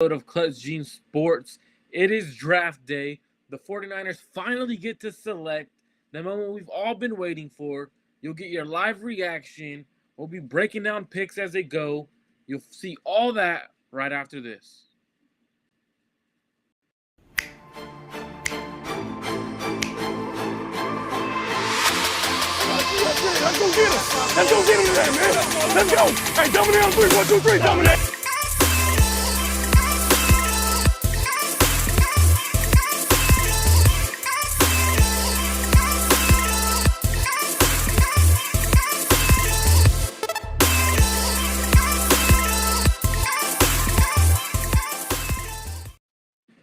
of Clutch Gene Sports. It is draft day. The 49ers finally get to select the moment we've all been waiting for. You'll get your live reaction. We'll be breaking down picks as they go. You'll see all that right after this. Let's go get him. Let's go get him today, man. Let's go. Hey, dominate on 3. 1, 2, 3. Dominate.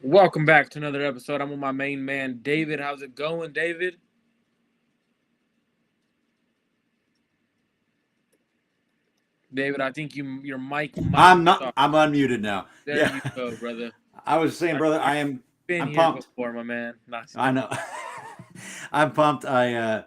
Welcome back to another episode. I'm with my main man, David. How's it going, David? David, I think your mic. I'm unmuted now. There you go, brother. I was saying, brother, I'm pumped. Before, my man. I know. I'm pumped. Like I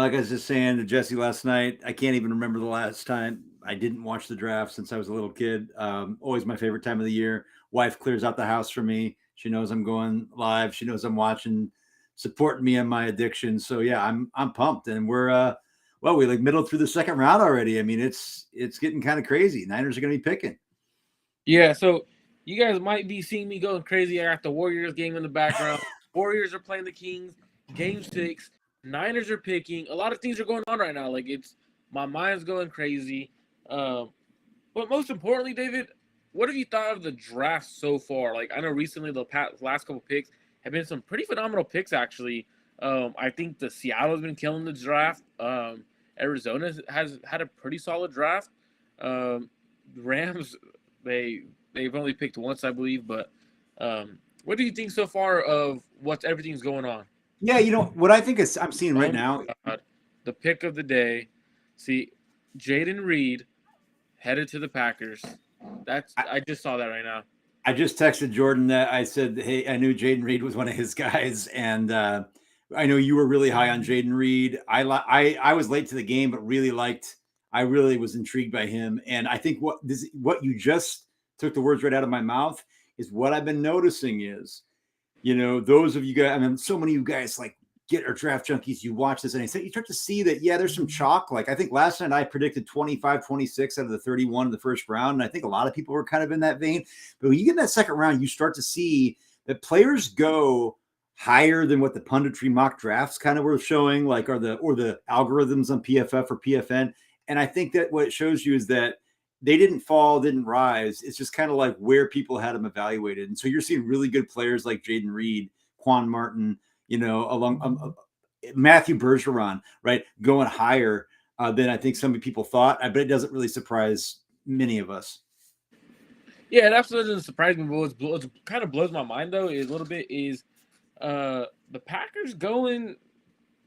was just saying to Jesse last night, I can't even remember the last time I didn't watch the draft since I was a little kid. Always my favorite time of the year. Wife clears out the house for me. She knows I'm going live. She knows I'm watching, supporting me in my addiction. So yeah, I'm pumped, and we're we like middle through the second round already. I mean, it's getting kind of crazy. Niners are going to be picking. Yeah, so you guys might be seeing me going crazy. I got the Warriors game in the background. Warriors are playing the Kings. Game 6. Niners are picking. A lot of things are going on right now. Like my mind's going crazy. But most importantly, David, what have you thought of the draft so far? Like, I know recently the last couple picks have been some pretty phenomenal picks, actually. I think the Seattle has been killing the draft. Arizona has had a pretty solid draft. The Rams, they've only picked once, I believe. But what do you think so far of what everything's going on? Yeah, what I think is I'm seeing right now. God, the pick of the day. See, Jaden Reed headed to the Packers. I just saw that right now. I just texted Jordan that I said, hey, I knew Jaden Reed was one of his guys, and I know you were really high on Jaden Reed. I was late to the game, but I really was intrigued by him. And I think what you just took the words right out of my mouth is what I've been noticing is, those of you guys, I mean, so many of you guys like get our draft junkies, you watch this and you start to see that, yeah, there's some chalk. Like I think last night I predicted 25, 26 out of the 31 in the first round. And I think a lot of people were kind of in that vein. But when you get in that second round, you start to see that players go higher than what the punditry mock drafts kind of were showing, like or the algorithms on PFF or PFN. And I think that what it shows you is that they didn't fall, didn't rise. It's just kind of like where people had them evaluated. And so you're seeing really good players like Jaden Reed, Quan Martin, along Matthew Bergeron, right, going higher than I think some people thought. But it doesn't really surprise many of us. Yeah, it absolutely doesn't surprise me. But what kind of blows my mind though is the Packers going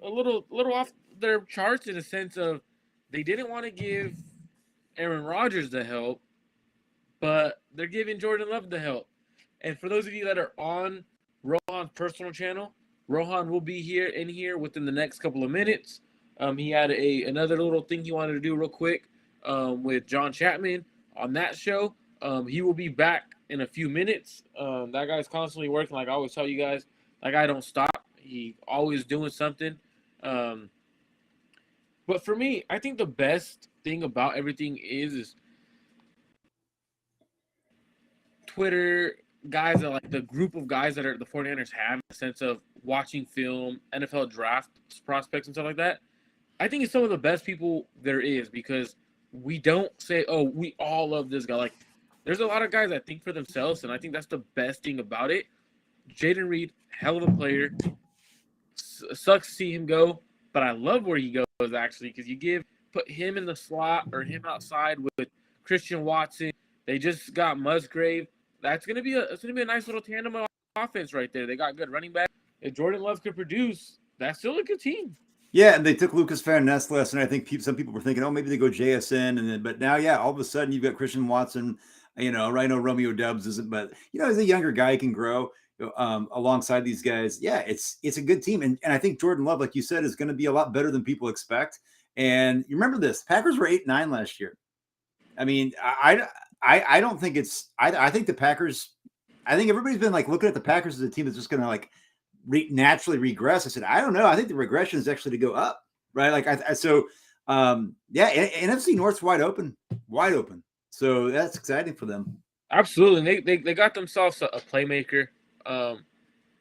a little off their charts in a sense of they didn't want to give Aaron Rodgers the help, but they're giving Jordan Love the help. And for those of you that are on Rohan's personal channel, Rohan will be here within the next couple of minutes. He had another little thing he wanted to do real quick with John Chapman on that show. He will be back in a few minutes. That guy's constantly working. Like I always tell you guys, that guy don't stop. He always doing something. But for me, I think the best thing about everything is Twitter guys that like the group of guys that are the 49ers have a sense of watching film, NFL draft prospects and stuff like that. I think it's some of the best people there is because we don't say, oh, we all love this guy. Like there's a lot of guys that think for themselves, and I think that's the best thing about it. Jaden Reed, hell of a player. Sucks to see him go, but I love where he goes actually because put him in the slot or him outside with Christian Watson. They just got Musgrave. That's gonna be a nice little tandem of offense right there. They got good running back. If Jordan Love could produce, that's still a good team. Yeah, and they took Lucas Van Ness last night. I think some people were thinking, oh, maybe they go JSN, but now, yeah, all of a sudden you've got Christian Watson. I know Romeo Dubs isn't, but as a younger guy, he can grow alongside these guys. Yeah, it's a good team, and I think Jordan Love, like you said, is going to be a lot better than people expect. And you remember this: Packers were 8-9 last year. I mean, I I don't think it's. I think the Packers. I think everybody's been like looking at the Packers as a team that's just going to like naturally regress. I said I don't know. I think the regression is actually to go up, right? Like yeah, NFC North's wide open. So that's exciting for them. Absolutely. They got themselves a playmaker.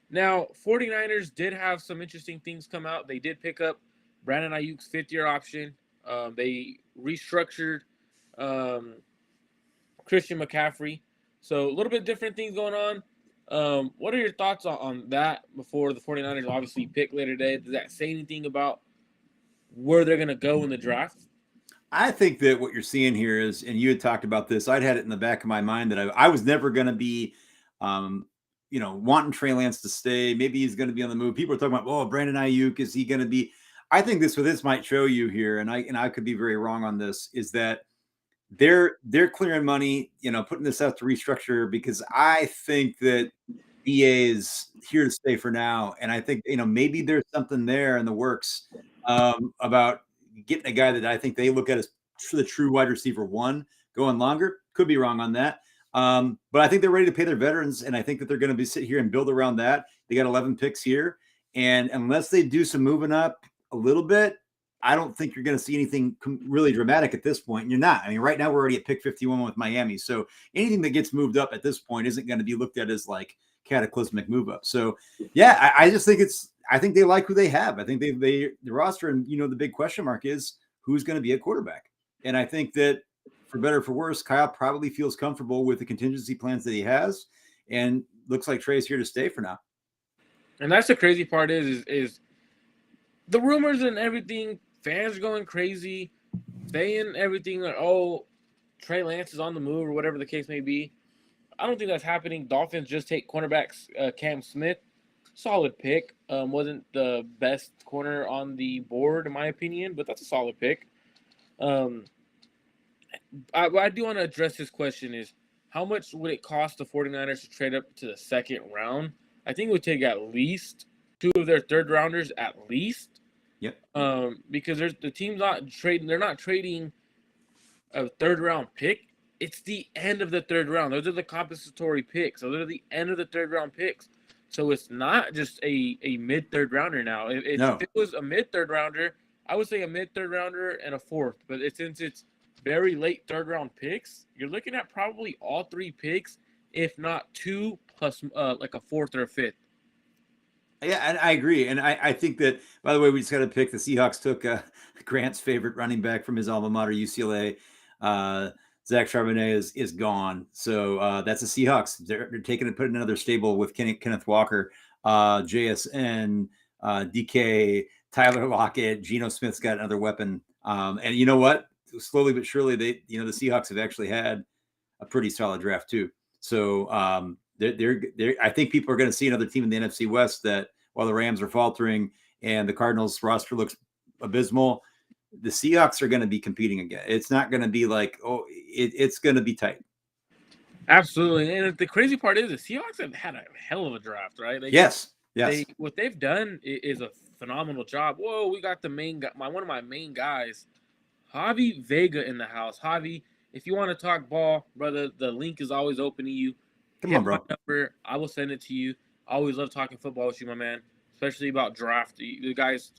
Now, 49ers did have some interesting things come out. They did pick up Brandon Ayuk's fifth-year option. They restructured Christian McCaffrey. So a little bit different things going on. What are your thoughts on that before the 49ers obviously pick later today? Does that say anything about where they're going to go in the draft? I think that what you're seeing here is, and you had talked about this, I'd had it in the back of my mind that I was never going to be, wanting Trey Lance to stay. Maybe he's going to be on the move. People are talking about, oh, Brandon Ayuk, is he going to be? I think this might show you here, and I could be very wrong on this, is that they're clearing money, putting this out to restructure, because I think that BA is here to stay for now. And I think, maybe there's something there in the works about getting a guy that I think they look at as the true wide receiver one going longer. Could be wrong on that. But I think they're ready to pay their veterans. And I think that they're going to be sit here and build around that. They got 11 picks here. And unless they do some moving up a little bit, I don't think you're going to see anything really dramatic at this point. And you're not. I mean, right now we're already at pick 51 with Miami. So anything that gets moved up at this point isn't going to be looked at as like cataclysmic move up. So yeah, I just think I think they like who they have. I think the roster, and the big question mark is who's going to be a quarterback. And I think that for better or for worse, Kyle probably feels comfortable with the contingency plans that he has, and looks like Trey's here to stay for now. And that's the crazy part is the rumors and everything. Fans are going crazy, saying everything like, oh, Trey Lance is on the move or whatever the case may be. I don't think that's happening. Dolphins just take cornerbacks Cam Smith. Solid pick. Wasn't the best corner on the board, in my opinion, but that's a solid pick. What I do want to address this question is, how much would it cost the 49ers to trade up to the second round? I think it would take at least 2 of their third rounders at least. Yep. Because the team's not trading. They're not trading a third round pick. It's the end of the third round. Those are the compensatory picks. Those are the end of the third round picks. So it's not just a mid third rounder now. If it was a mid third rounder, I would say a mid third rounder and a fourth. But since it's very late third round picks, you're looking at probably all 3 picks, if not 2 plus like a fourth or a fifth. Yeah, and I agree. And I think that, by the way, we just got to pick. The Seahawks took Grant's favorite running back from his alma mater, UCLA. Zach Charbonnet is gone. So that's the Seahawks. They're taking it, putting another stable with Kenneth Walker, JSN, DK, Tyler Lockett, Geno Smith's got another weapon. And you know what? Slowly but surely, the Seahawks have actually had a pretty solid draft too. So I think people are going to see another team in the NFC West that, while the Rams are faltering and the Cardinals roster looks abysmal, the Seahawks are going to be competing again. It's not going to be like, it's going to be tight. Absolutely. And the crazy part is the Seahawks have had a hell of a draft, right? Yes. What they've done is a phenomenal job. Whoa, we got the main guy, one of my main guys, Javi Vega, in the house. Javi, if you want to talk ball, brother, the link is always open to you. Come on, bro. My number, I will send it to you. I always love talking football with you, my man, especially about draft. The guy's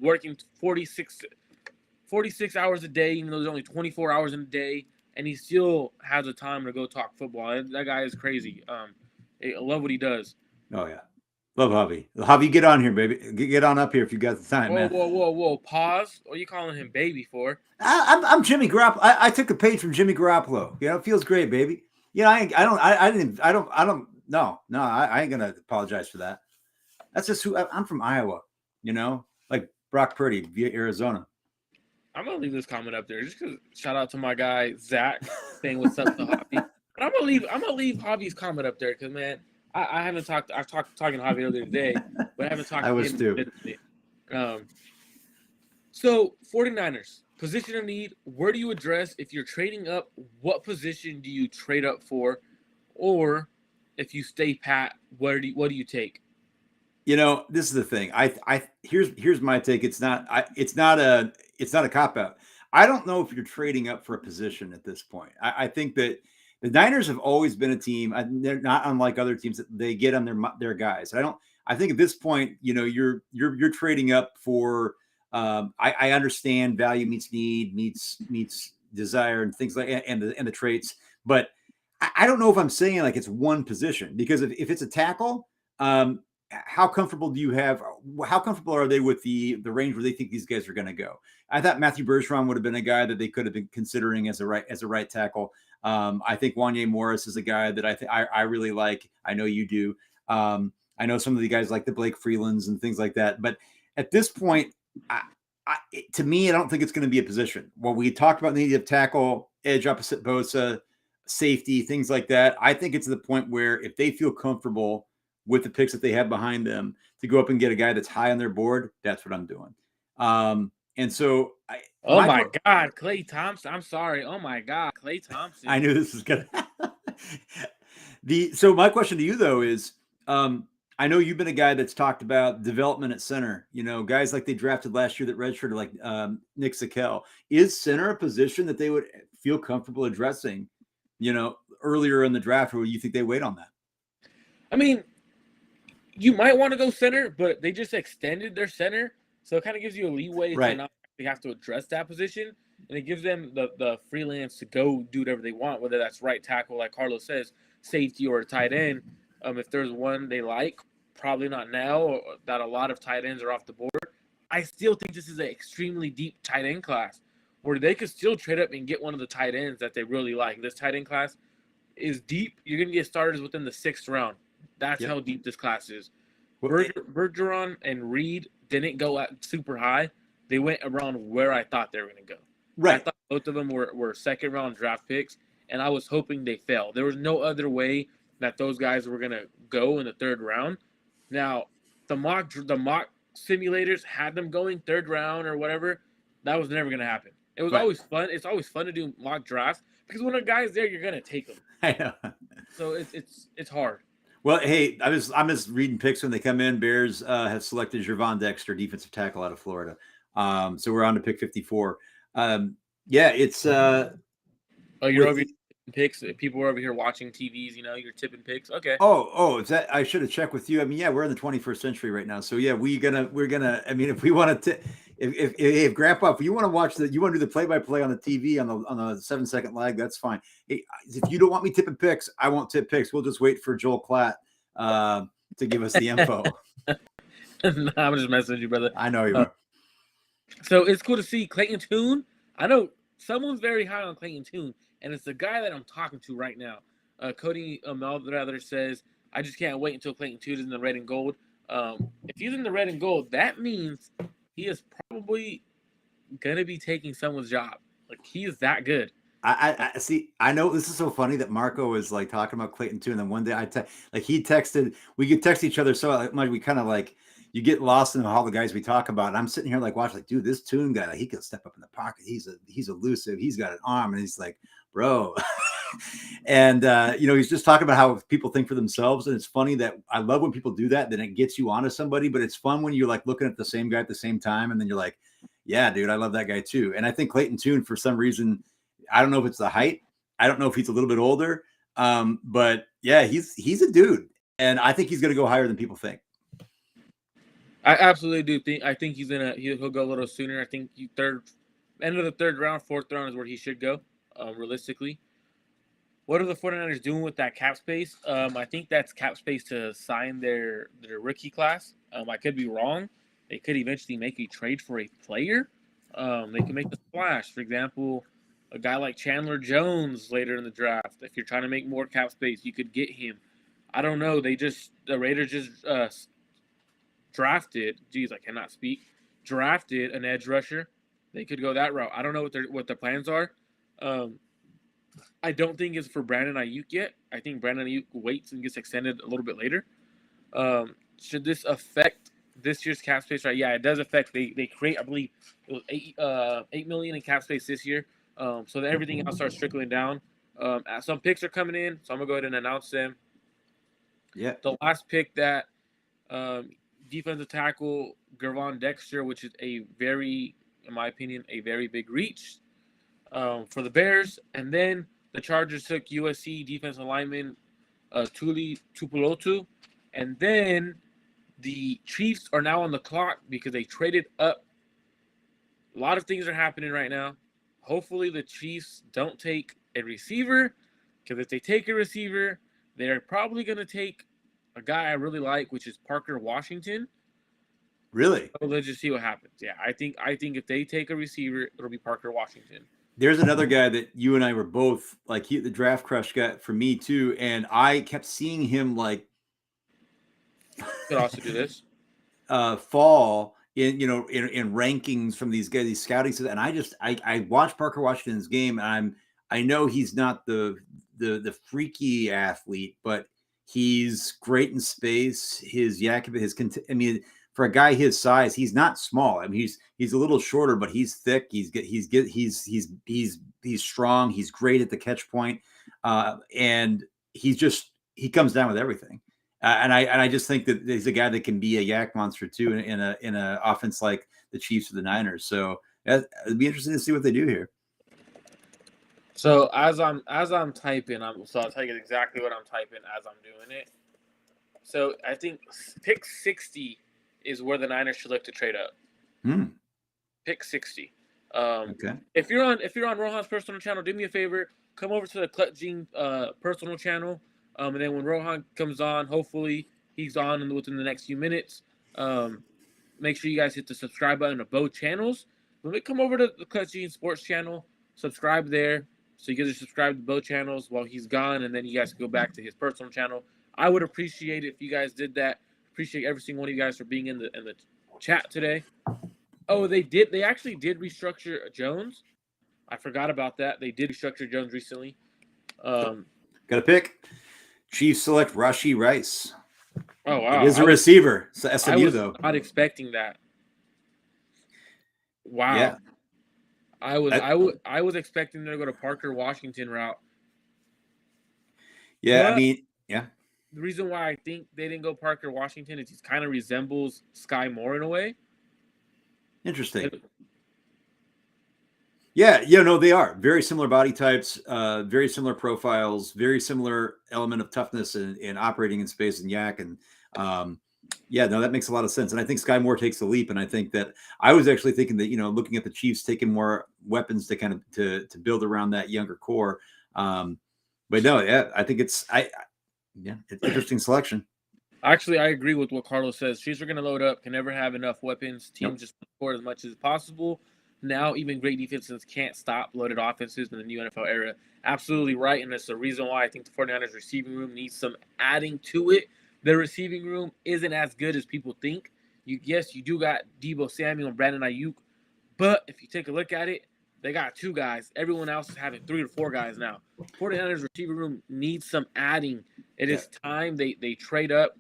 working 46 hours a day, even though there's only 24 hours in a day, and he still has the time to go talk football. That guy is crazy. I love what he does. Oh, yeah. Love Javi. Javi, get on here, baby. Get on up here if you got the time, man. Whoa. Pause. What are you calling him baby for? I'm Jimmy Garoppolo. I took a page from Jimmy Garoppolo. It feels great, baby. I ain't gonna apologize for that. That's just who I'm from, Iowa. Like Brock Purdy via Arizona. I'm gonna leave this comment up there just because. Shout out to my guy Zach saying what's up to Javi. But I'm gonna leave Javi's comment up there because, man, I haven't talked. I talked talking to Javi earlier today, but I haven't talked. I was too. So 49ers. Position of need, where do you address? If you're trading up, what position do you trade up for? Or if you stay pat, what do you take? This is the thing. Here's my take. It's not a cop out. I don't know if you're trading up for a position at this point. I think that The Niners have always been a team. They're not unlike other teams that they get on their guys. I think at this point, you're trading up for. I understand value meets need, meets desire, and things like and the traits, but I don't know if I'm saying like it's one position, because if it's a tackle, how comfortable do you have? How comfortable are they with the range where they think these guys are going to go? I thought Matthew Bergeron would have been a guy that they could have been considering as a right tackle. I think Wanye Morris is a guy that I really like. I know you do. I know some of the guys like the Blake Freelands and things like that. But at this point, to me, I don't think it's going to be a position. When we talked about the need of tackle, edge opposite Bosa, safety, things like that, I think it's to the point where if they feel comfortable with the picks that they have behind them to go up and get a guy that's high on their board, that's what I'm doing. And so oh my God, Klay Thompson. I'm sorry. Oh my God, Klay Thompson. I knew this was gonna so my question to you though is, I know you've been a guy that's talked about development at center, guys like they drafted last year that redshirted, like Nick Sakel. Is center a position that they would feel comfortable addressing, earlier in the draft, or you think they wait on that? I mean, you might want to go center, but they just extended their center, so it kind of gives you a leeway to not have to address that position, and it gives them the freelance to go do whatever they want, whether that's right tackle, like Carlos says, safety, or tight end. If there's one they like, probably not now, or that a lot of tight ends are off the board. I still think this is an extremely deep tight end class where they could still trade up and get one of the tight ends that they really like. This tight end class is deep. You're going to get starters within the 6th round. That's how deep this class is. Bergeron and Reed didn't go out super high. They went around where I thought they were going to go. Right. I thought both of them were 2nd-round draft picks, and I was hoping they fell. There was no other way that those guys were going to go in the 3rd round. Now, the mock simulators had them going 3rd round or whatever. That was never going to happen. It was always fun. It's always fun to do mock drafts because when a guy's there, you're going to take him. I know. So it's hard. Well, hey, I'm just reading picks when they come in. Bears have selected Gervon Dexter, defensive tackle out of Florida. So we're on to pick 54. It's you're over here picks. People are over here watching TVs. You're tipping picks. Okay. Is that? I should have checked with you. I mean, we're in the 21st century right now. So yeah, we're gonna. I mean, if we want to, if Grandpa, if you want to watch you want to do the play-by-play on the TV on the 7-second lag, that's fine. Hey, if you don't want me tipping picks, I won't tip picks. We'll just wait for Joel Klatt to give us the info. No, I'm just messing with you, brother. I know you are. So it's cool to see Clayton Tune. I know someone's very high on Clayton Tune, and it's the guy that I'm talking to right now. Cody Melrather says, I just can't wait until Clayton Tune is in the red and gold. If he's in the red and gold, that means he is probably going to be taking someone's job. Like, he is that good. I see. I know this is so funny that Marco is like talking about Clayton Tune, and then one day he texted. We could text each other so much we kind of like you get lost in all the guys we talk about. And I'm sitting here like watching, like, dude, this Tune guy, like, he can step up in the pocket. He's elusive. He's got an arm, and he's like, bro. And he's just talking about how people think for themselves, and it's funny that I love when people do that. Then it gets you onto somebody, but it's fun when you're like looking at the same guy at the same time, and then you're like, yeah, dude, I love that guy too. And I think Clayton Tune, for some reason, I don't know if it's the height. I don't know if he's a little bit older. But yeah, he's a dude. And I think he's going to go higher than people think. I absolutely do think. I think he'll go a little sooner. I think end of the 3rd round, 4th round is where he should go, realistically. What are the 49ers doing with that cap space? I think that's cap space to sign their rookie class. I could be wrong. They could eventually make a trade for a player. They can make the splash. For example, a guy like Chandler Jones later in the draft. If you're trying to make more cap space, you could get him. I don't know. The Raiders just drafted. Geez, I cannot speak. Drafted an edge rusher. They could go that route. I don't know what their plans are. I don't think it's for Brandon Ayuk yet. I think Brandon Ayuk waits and gets extended a little bit later. Should this affect this year's cap space? Right? Yeah, it does affect. They create, I believe, it was $8 million in cap space this year. So that everything else starts trickling down. Some picks are coming in, so I'm gonna go ahead and announce them. Yeah. The last pick that defensive tackle Gervon Dexter, which is in my opinion, a very big reach for the Bears. And then The Chargers took USC defensive lineman Tuli Tupulotu, and then the Chiefs are now on the clock because they traded up. A lot of things are happening right now. Hopefully, the Chiefs don't take a receiver, because if they take a receiver, they're probably going to take a guy I really like, which is Parker Washington. Really? So let's just see what happens. Yeah, I think if they take a receiver, it'll be Parker Washington. There's another guy that you and I were both like, the draft crush guy for me too, and I kept seeing him like Could also do this. Fall in in rankings from these guys, these scouting systems. And I watched Parker Washington's game, and I know he's not the freaky athlete, but he's great in space. His I mean, for a guy his size, he's not small. I mean, he's a little shorter, but he's thick. He's strong. He's great at the catch point, and he comes down with everything. And I just think that he's a guy that can be a yak monster too in a offense like the Chiefs or the Niners. So it'd be interesting to see what they do here. So as I'm typing, I'll tell you exactly what I'm typing as I'm doing it. So I think pick 60 is where the Niners should look to trade up. Pick 60. Okay. If you're on Rohan's personal channel, do me a favor, come over to the Clutch Gene personal channel. And then when Rohan comes on, hopefully he's on within the next few minutes. Make sure you guys hit the subscribe button of both channels. When we come over to the Clutch Gene Sports channel, subscribe there. So you guys are subscribed to both channels while he's gone, and then you guys can go back to his personal channel. I would appreciate it if you guys did that. Appreciate every single one of you guys for being in the chat today. Oh, they actually did restructure Jones. I forgot about that. They did restructure Jones recently. Got a pick. Chiefs select Rashee Rice. Oh wow! It is a receiver. So SMU I was though. Not expecting that. Wow. Yeah. I was expecting them to go to Parker Washington route. Yeah, but I mean, yeah. The reason why I think they didn't go Parker Washington is he kind of resembles Sky Moore in a way. Interesting. Yeah, no, they are very similar body types, very similar profiles, very similar element of toughness and operating in space and yak. And yeah, no, that makes a lot of sense. And I think Sky Moore takes the leap. And I think that I was actually thinking that, looking at the Chiefs taking more weapons to kind of to build around that younger core. But no, yeah, I think it's interesting selection. Actually, I agree with what Carlos says. Chiefs are going to load up, can never have enough weapons. Teams just score as much as possible. Now, even great defenses can't stop loaded offenses in the new NFL era. Absolutely right, and that's the reason why I think the 49ers receiving room needs some adding to it. Their receiving room isn't as good as people think. You do got Deebo Samuel and Brandon Ayuk, but if you take a look at it, they got two guys. Everyone else is having 3 to 4 guys now. 49ers receiving room needs some adding. It is time they trade up.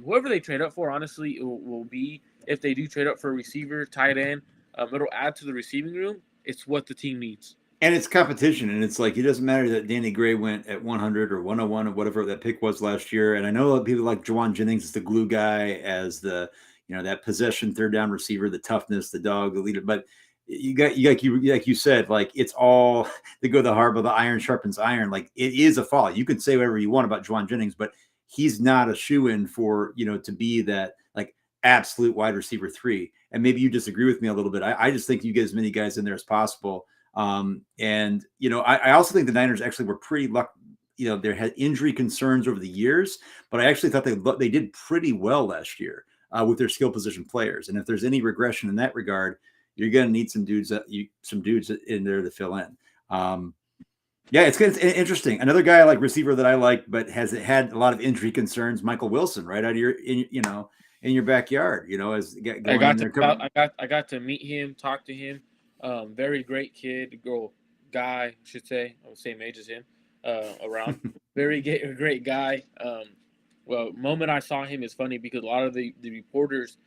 Whoever they trade up for, honestly, it will be, if they do trade up for a receiver, tight end, it'll add to the receiving room. It's what the team needs. And it's competition. And it's like, it doesn't matter that Danny Gray went at 100 or 101 or whatever that pick was last year. And I know people like Juwan Jennings is the glue guy, as the, that possession, third down receiver, the toughness, the dog, the leader. But you like you said, like, it's all, they go the hard, but the iron sharpens iron. Like, it is a fall. You can say whatever you want about Juwan Jennings, but he's not a shoe-in for, to be that like absolute wide receiver 3. And maybe you disagree with me a little bit. I just think you get as many guys in there as possible. And I also think the Niners actually were pretty lucky. They had injury concerns over the years, but I actually thought they did pretty well last year with their skill position players. And if there's any regression in that regard, you're going to need some dudes in there to fill in. Yeah, it's interesting. Another guy like receiver that I like, but has had a lot of injury concerns, Michael Wilson, right out of in your backyard. I got to meet him, talk to him. Very great kid, guy, I should say. I'm the same age as him. Around very great guy. Well, moment I saw him is funny because a lot of the reporters,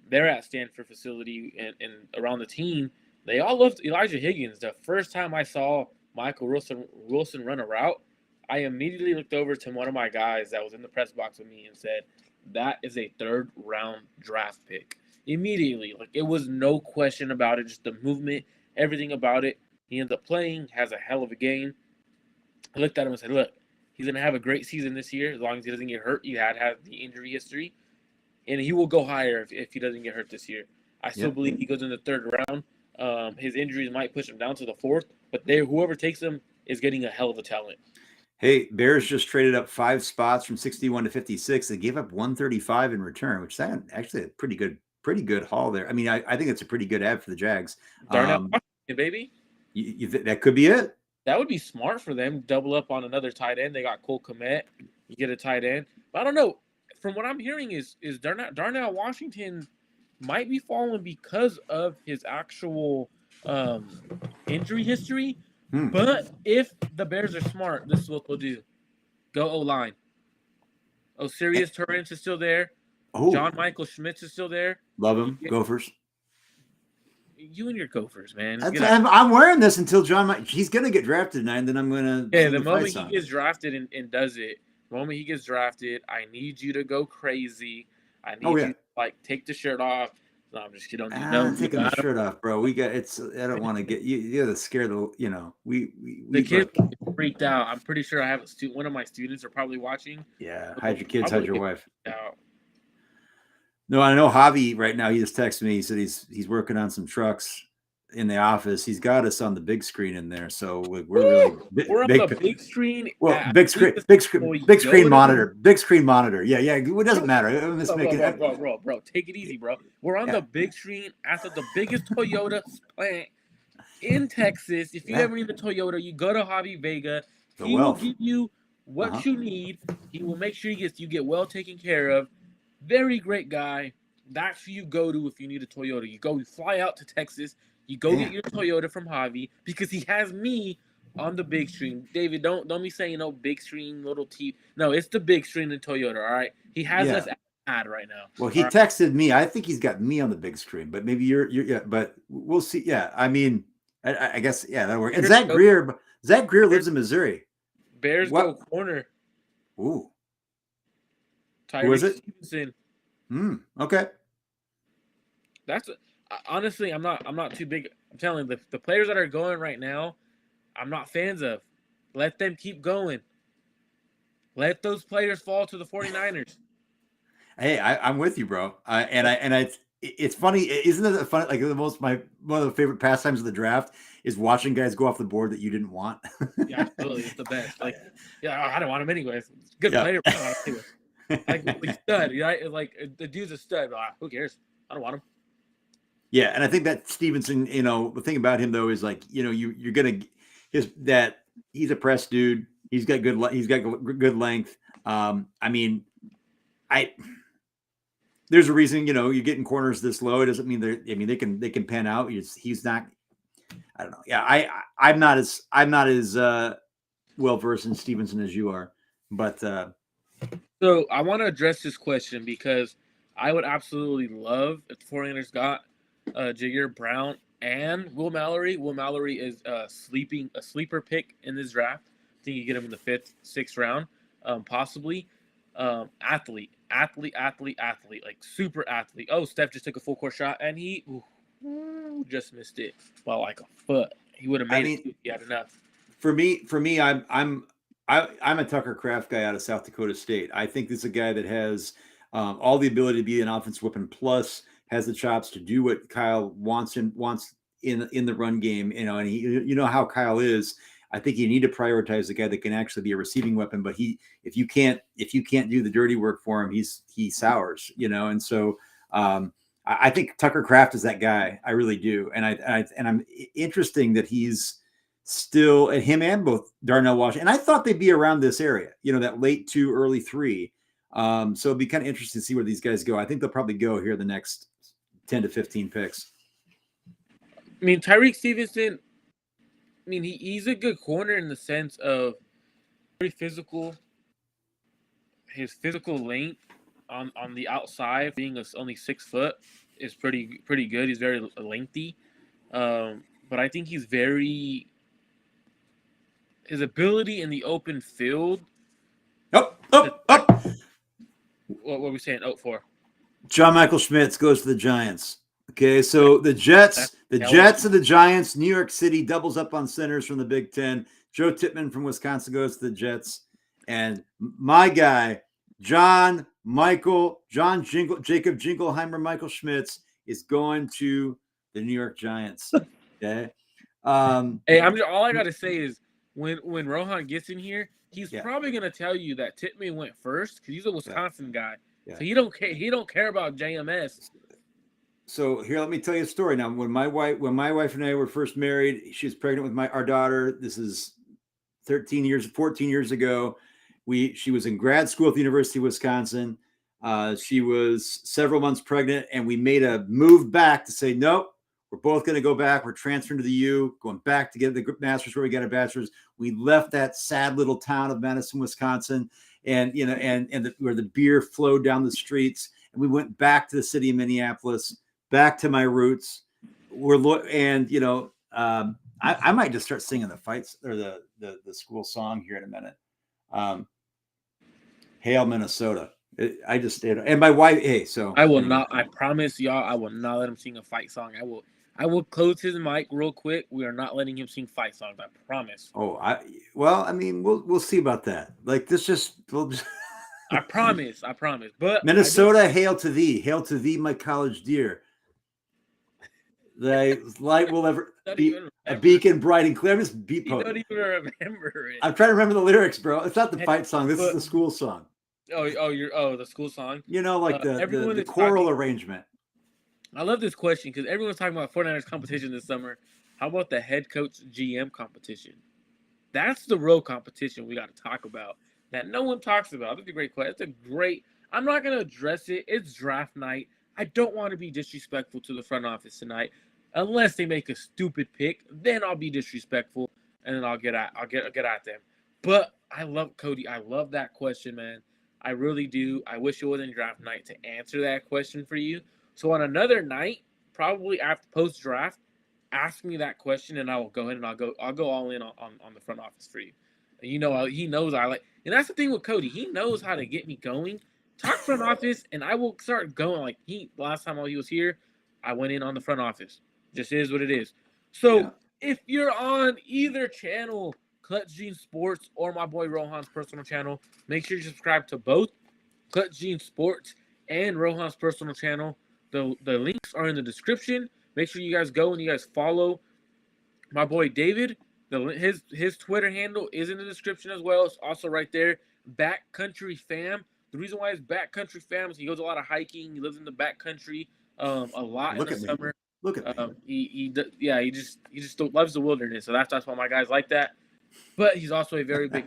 they're at Stanford facility and around the team, they all loved Elijah Higgins. The first time I saw Michael Wilson run a route, I immediately looked over to one of my guys that was in the press box with me and said, "That is a 3rd round draft pick." Immediately, like, it was no question about it. Just the movement, everything about it. He ends up playing, has a hell of a game. I looked at him and said, "Look, he's gonna have a great season this year as long as he doesn't get hurt. He has the injury history, and he will go higher if he doesn't get hurt this year. I still Yep. believe he goes in the third round. His injuries might push him down to the fourth, but whoever takes him is getting a hell of a talent." Hey, Bears just traded up 5 spots from 61 to 56. They gave up 135 in return, which is actually a pretty good haul there. I mean, I think it's a pretty good ad for the Jags. Darnell Washington, baby. That could be it. That would be smart for them. Double up on another tight end. They got Cole Kmet. You get a tight end. But I don't know. From what I'm hearing is Darnell Washington might be falling because of his actual injury history. But if the Bears are smart, this is what they'll do. Go O-line. Osirius Torrance is still there. Oh. John Michael Schmitz is still there. Love him. Gophers. You and your Gophers, man. I'm wearing this until he's going to get drafted, and then I'm going to. Yeah, the moment he gets drafted and does it, the moment he gets drafted, I need you to go crazy. I need you to, take the shirt off. No, I'm just kidding. I'm taking the shirt off, bro. I don't want to get you. You're the scared of, the kids freaked out. I'm pretty sure I have one of my students are probably watching. Yeah, hide your kids, hide your wife. Out. No, I know Javi right now. He just texted me. He said he's working on some trucks in the office. He's got us on the big screen in there, so we're on the big screen. Well, big screen monitor. Big screen monitor. Yeah. It doesn't matter. Bro, take it easy, bro. We're on the big screen at the biggest Toyota plant in Texas. If you ever need a Toyota, you go to Javi Vega. He will give you what you need. He will make sure you get well taken care of. Very great guy. That's who you go to if you need a Toyota. You fly out to Texas. You go get your Toyota from Javi because he has me on the big screen. David, don't be saying big screen, little T. No, it's the big screen in Toyota. All right, he has us ad right now. Well, he texted me. I think he's got me on the big screen, but maybe you're but we'll see. Yeah, I mean, I guess that'll work. And Zach Greer lives in Missouri. Bears go corner. Ooh. Who is it? Stevenson. Okay. That's honestly, I'm not too big. I'm telling you, the players that are going right now, I'm not fans of. Let them keep going. Let those players fall to the 49ers. Hey, I'm with you, bro. It's funny, isn't it funny? Like one of the favorite pastimes of the draft is watching guys go off the board that you didn't want. Yeah, absolutely, it's the best. I don't want him anyways. Good player. Like stud, right? Like the dude's a stud. Who cares? I don't want him. Yeah, and I think that Stevenson, the thing about him though is you're gonna he's a press dude. He's got good length. I mean, there's a reason you're getting corners this low. It doesn't mean they can pan out. He's not. I don't know. Yeah, I'm not as well versed in Stevenson as you are, but. So I want to address this question because I would absolutely love if the 49ers got Jair Brown and Will Mallory. Will Mallory is a sleeper pick in this draft. I think you get him in the 5th, 6th round, possibly. Athlete, like super athlete. Oh, Steph just took a full court shot and he just missed it by like a foot. He would have made it if he had enough. For me, I'm a Tucker Kraft guy out of South Dakota State. I think this is a guy that has all the ability to be an offensive weapon, plus has the chops to do what Kyle wants in the run game. And he, how Kyle is. I think you need to prioritize the guy that can actually be a receiving weapon. But if you can't do the dirty work for him, he sours. And so I think Tucker Kraft is that guy. I really do. And I'm interesting that he's still at him and both Darnell Washington. And I thought they'd be around this area, that late 2, early 3. So it'd be kind of interesting to see where these guys go. I think they'll probably go here the next 10 to 15 picks. I mean, Tyreek Stevenson, he's a good corner in the sense of very physical. His physical length on the outside, being only 6 foot, is pretty good. He's very lengthy. But I think his ability in the open field. Up. What were we saying? For John Michael Schmitz goes to the Giants. Okay, so the Jets and the Giants. New York City doubles up on centers from the Big Ten. Joe Tippmann from Wisconsin goes to the Jets, and my guy Jacob Jingleheimer, Michael Schmitz is going to the New York Giants. Okay. Hey, all I gotta say is when Rohan gets in here, he's Yeah. probably gonna tell you that Tippmann went first because he's a Wisconsin guy. Yeah. So he don't care. He don't care about JMS. So here, let me tell you a story. Now, when my wife and I were first married, she was pregnant with our daughter. This is 14 years ago. She was in grad school at the University of Wisconsin. She was several months pregnant, and we made a move back to say, nope, we're both going to go back. We're transferring to the U, going back to get the master's where we got a bachelor's. We left that sad little town of Madison, Wisconsin, and where the beer flowed down the streets, and we went back to the city of Minneapolis, back to my roots. I might just start singing the fights or the school song here in a minute. Hail Minnesota. I just did. And my wife, hey, so I will not. I promise y'all, I will not let him sing a fight song. I will close his mic real quick. We are not letting him sing fight songs. I promise. Oh, we'll see about that. Like I promise. But Minnesota, hail to thee, my college dear. Thy light will ever be a beacon bright and clear. I'm just You don't even remember it. I'm trying to remember the lyrics, bro. It's not the fight song. This is the school song. The school song. Like the choral arrangement. I love this question because everyone's talking about 49ers competition this summer. How about the head coach GM competition? That's the real competition we got to talk about that no one talks about. That's a great question. I'm not going to address it. It's draft night. I don't want to be disrespectful to the front office tonight. Unless they make a stupid pick, then I'll be disrespectful and then I'll get at them. But I love Cody. I love that question, man. I really do. I wish it wasn't draft night to answer that question for you. So on another night, probably after post draft, ask me that question and I will go ahead and I'll go all in on the front office for you. And he knows I like, and that's the thing with Cody. He knows how to get me going. Talk front office and I will start going. Like last time while he was here, I went in on the front office. Just is what it is. So if you're on either channel, Clutch Gene Sports or my boy Rohan's personal channel, make sure you subscribe to both Clutch Gene Sports and Rohan's personal channel. The links are in the description. Make sure you guys go and you guys follow my boy David. His Twitter handle is in the description as well. It's also right there. Backcountry Fam. The reason why it's Backcountry Fam is he goes a lot of hiking. He lives in the backcountry a lot in the summer. Look at me. He just loves the wilderness. So that's why my guys like that. But he's also a very big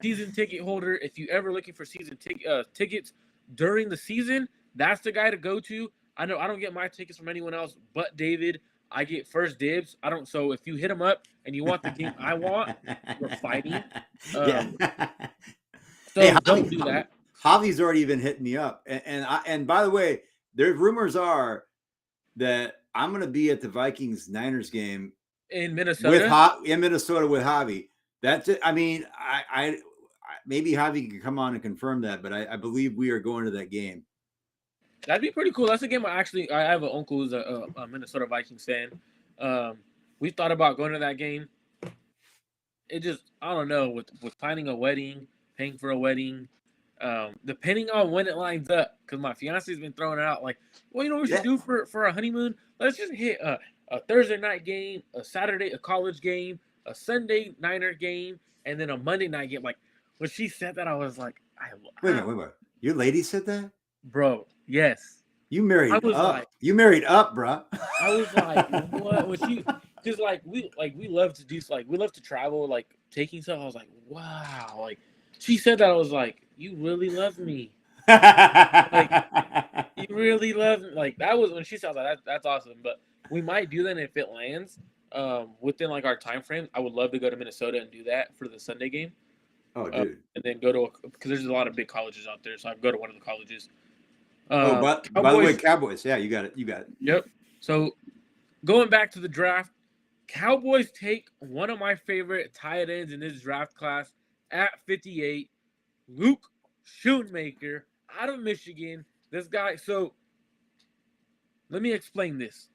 season ticket holder. If you ever looking for season tickets during the season, that's the guy to go to. I know I don't get my tickets from anyone else but David. I get first dibs. So if you hit him up and you want the game I want, we're fighting. So don't do that. Javi's already been hitting me up. And by the way, there's rumors are that I'm going to be at the Vikings-Niners game in Minnesota. In Minnesota with Javi. That's it. I mean, I maybe Javi can come on and confirm that, but I believe we are going to that game. That'd be pretty cool. That's a game I have an uncle who's a Minnesota Vikings fan. We thought about going to that game. It just, I don't know, with planning a wedding, paying for a wedding, depending on when it lines up, because my fiance's been throwing it out like, well, you know what we should do for a honeymoon? Let's just hit a Thursday night game, a Saturday, a college game, a Sunday Niner game, and then a Monday night game. Like, when she said that, I was like, Wait. Your lady said that? Bro, yes. You married up. You married up, bro. I was like, what? When she, because we love to do, we love to travel, taking stuff. I was like, wow. Like, she said that, I was like, you really love me. You really love me. Like, that was when she said that. That's awesome. But we might do that if it lands within our time frame. I would love to go to Minnesota and do that for the Sunday game. Oh, dude. And then go because there's a lot of big colleges out there, so I'd go to one of the colleges. By the way, Cowboys. Yeah, you got it. Yep. So going back to the draft, Cowboys take one of my favorite tight ends in this draft class at 58, Luke Schoonmaker out of Michigan. This guy. So let me explain this.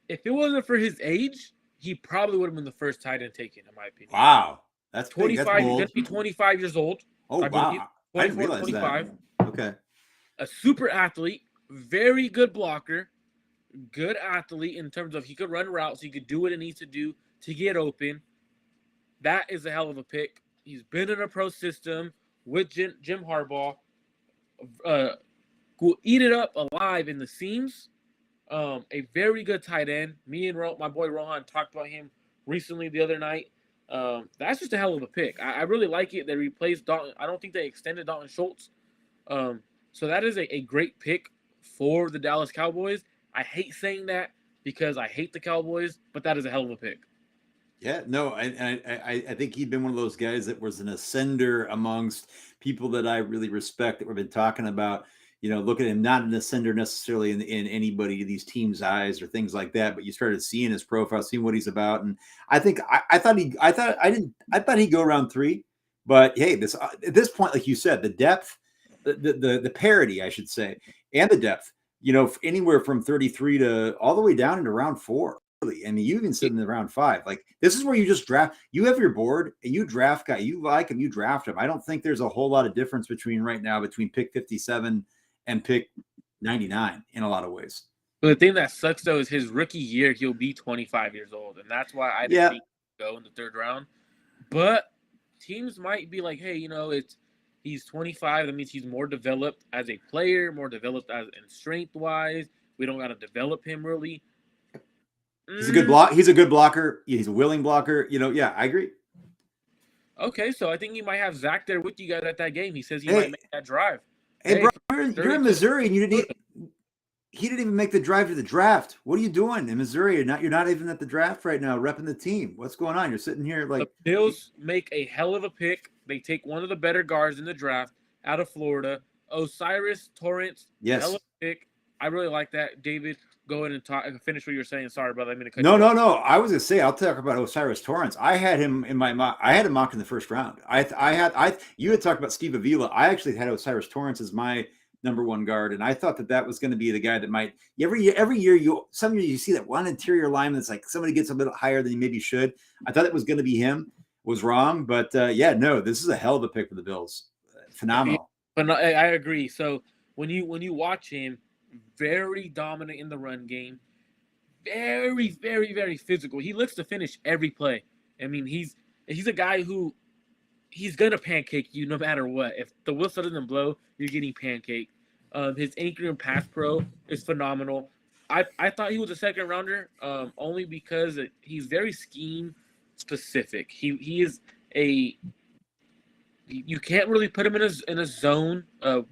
If it wasn't for his age, he probably would have been the first tight end taken, in my opinion. Wow, that's big. That's 25, he's going bold. to be 25 years old, Oh I believe. wow, I didn't 24, realize 25. that. Okay. A super athlete, very good blocker, good athlete in terms of he could run routes, he could do what it needs to do to get open. That is a hell of a pick. He's been in a pro system with Jim Harbaugh. Will eat it up alive in the seams. A very good tight end. Me and my boy Rohan talked about him recently the other night. That's just a hell of a pick. I really like it. They replaced Dalton. I don't think they extended Dalton Schultz. So that is a great pick for the Dallas Cowboys. I hate saying that because I hate the Cowboys, but that is a hell of a pick. Yeah, no, I think he'd been one of those guys that was an ascender amongst people that I really respect that we've been talking about. Look at him, not an ascender necessarily in anybody, these teams' eyes or things like that, but you started seeing his profile, seeing what he's about, and I think I thought he'd go around 3, but hey, at this point, like you said, the depth, the parity, I should say, and the depth, anywhere from 33 to all the way down into round 4. I mean, you even sit in the round 5. Like, this is where you just draft. You have your board and you draft guy. You like him, you draft him. I don't think there's a whole lot of difference between pick 57 and pick 99 in a lot of ways. But the thing that sucks though is his rookie year, he'll be 25 years old, and that's why I didn't think he'd go in the 3rd round. But teams might be like, hey, he's 25. That means he's more developed as a player, more developed in strength wise. We don't got to develop him really. He's a good block. He's a good blocker. He's a willing blocker. Yeah, I agree. Okay, so I think you might have Zach there with you guys at that game. He says he might make that drive. Hey, bro, you're in Missouri, and he didn't even make the drive to the draft. What are you doing in Missouri? You're not even at the draft right now, repping the team. What's going on? You're sitting here like the Bills make a hell of a pick. They take one of the better guards in the draft out of Florida, O'Cyrus Torrence. Yes, hell of a pick. I really like that, David. Go ahead and finish what you were saying. Sorry, brother. I'm going to cut you off. No. I was going to say, I'll talk about O'Cyrus Torrence. I had him in my mock. I had him mocked in the 1st round. You had talked about Steve Avila. I actually had O'Cyrus Torrence as my number 1 guard, and I thought that was going to be the guy that might every year some year you see that one interior lineman that's like somebody gets a bit higher than he maybe should. I thought it was going to be him. Was wrong, but this is a hell of a pick for the Bills. Phenomenal. But no, I agree. So when you watch him, very dominant in the run game, very, very, very physical. He looks to finish every play. I mean, he's a guy who he's gonna pancake you no matter what. If the whistle doesn't blow, you're getting pancaked. His anchor and pass pro is phenomenal. I thought he was a 2nd rounder, only because he's very scheme specific. He is you can't really put him in a zone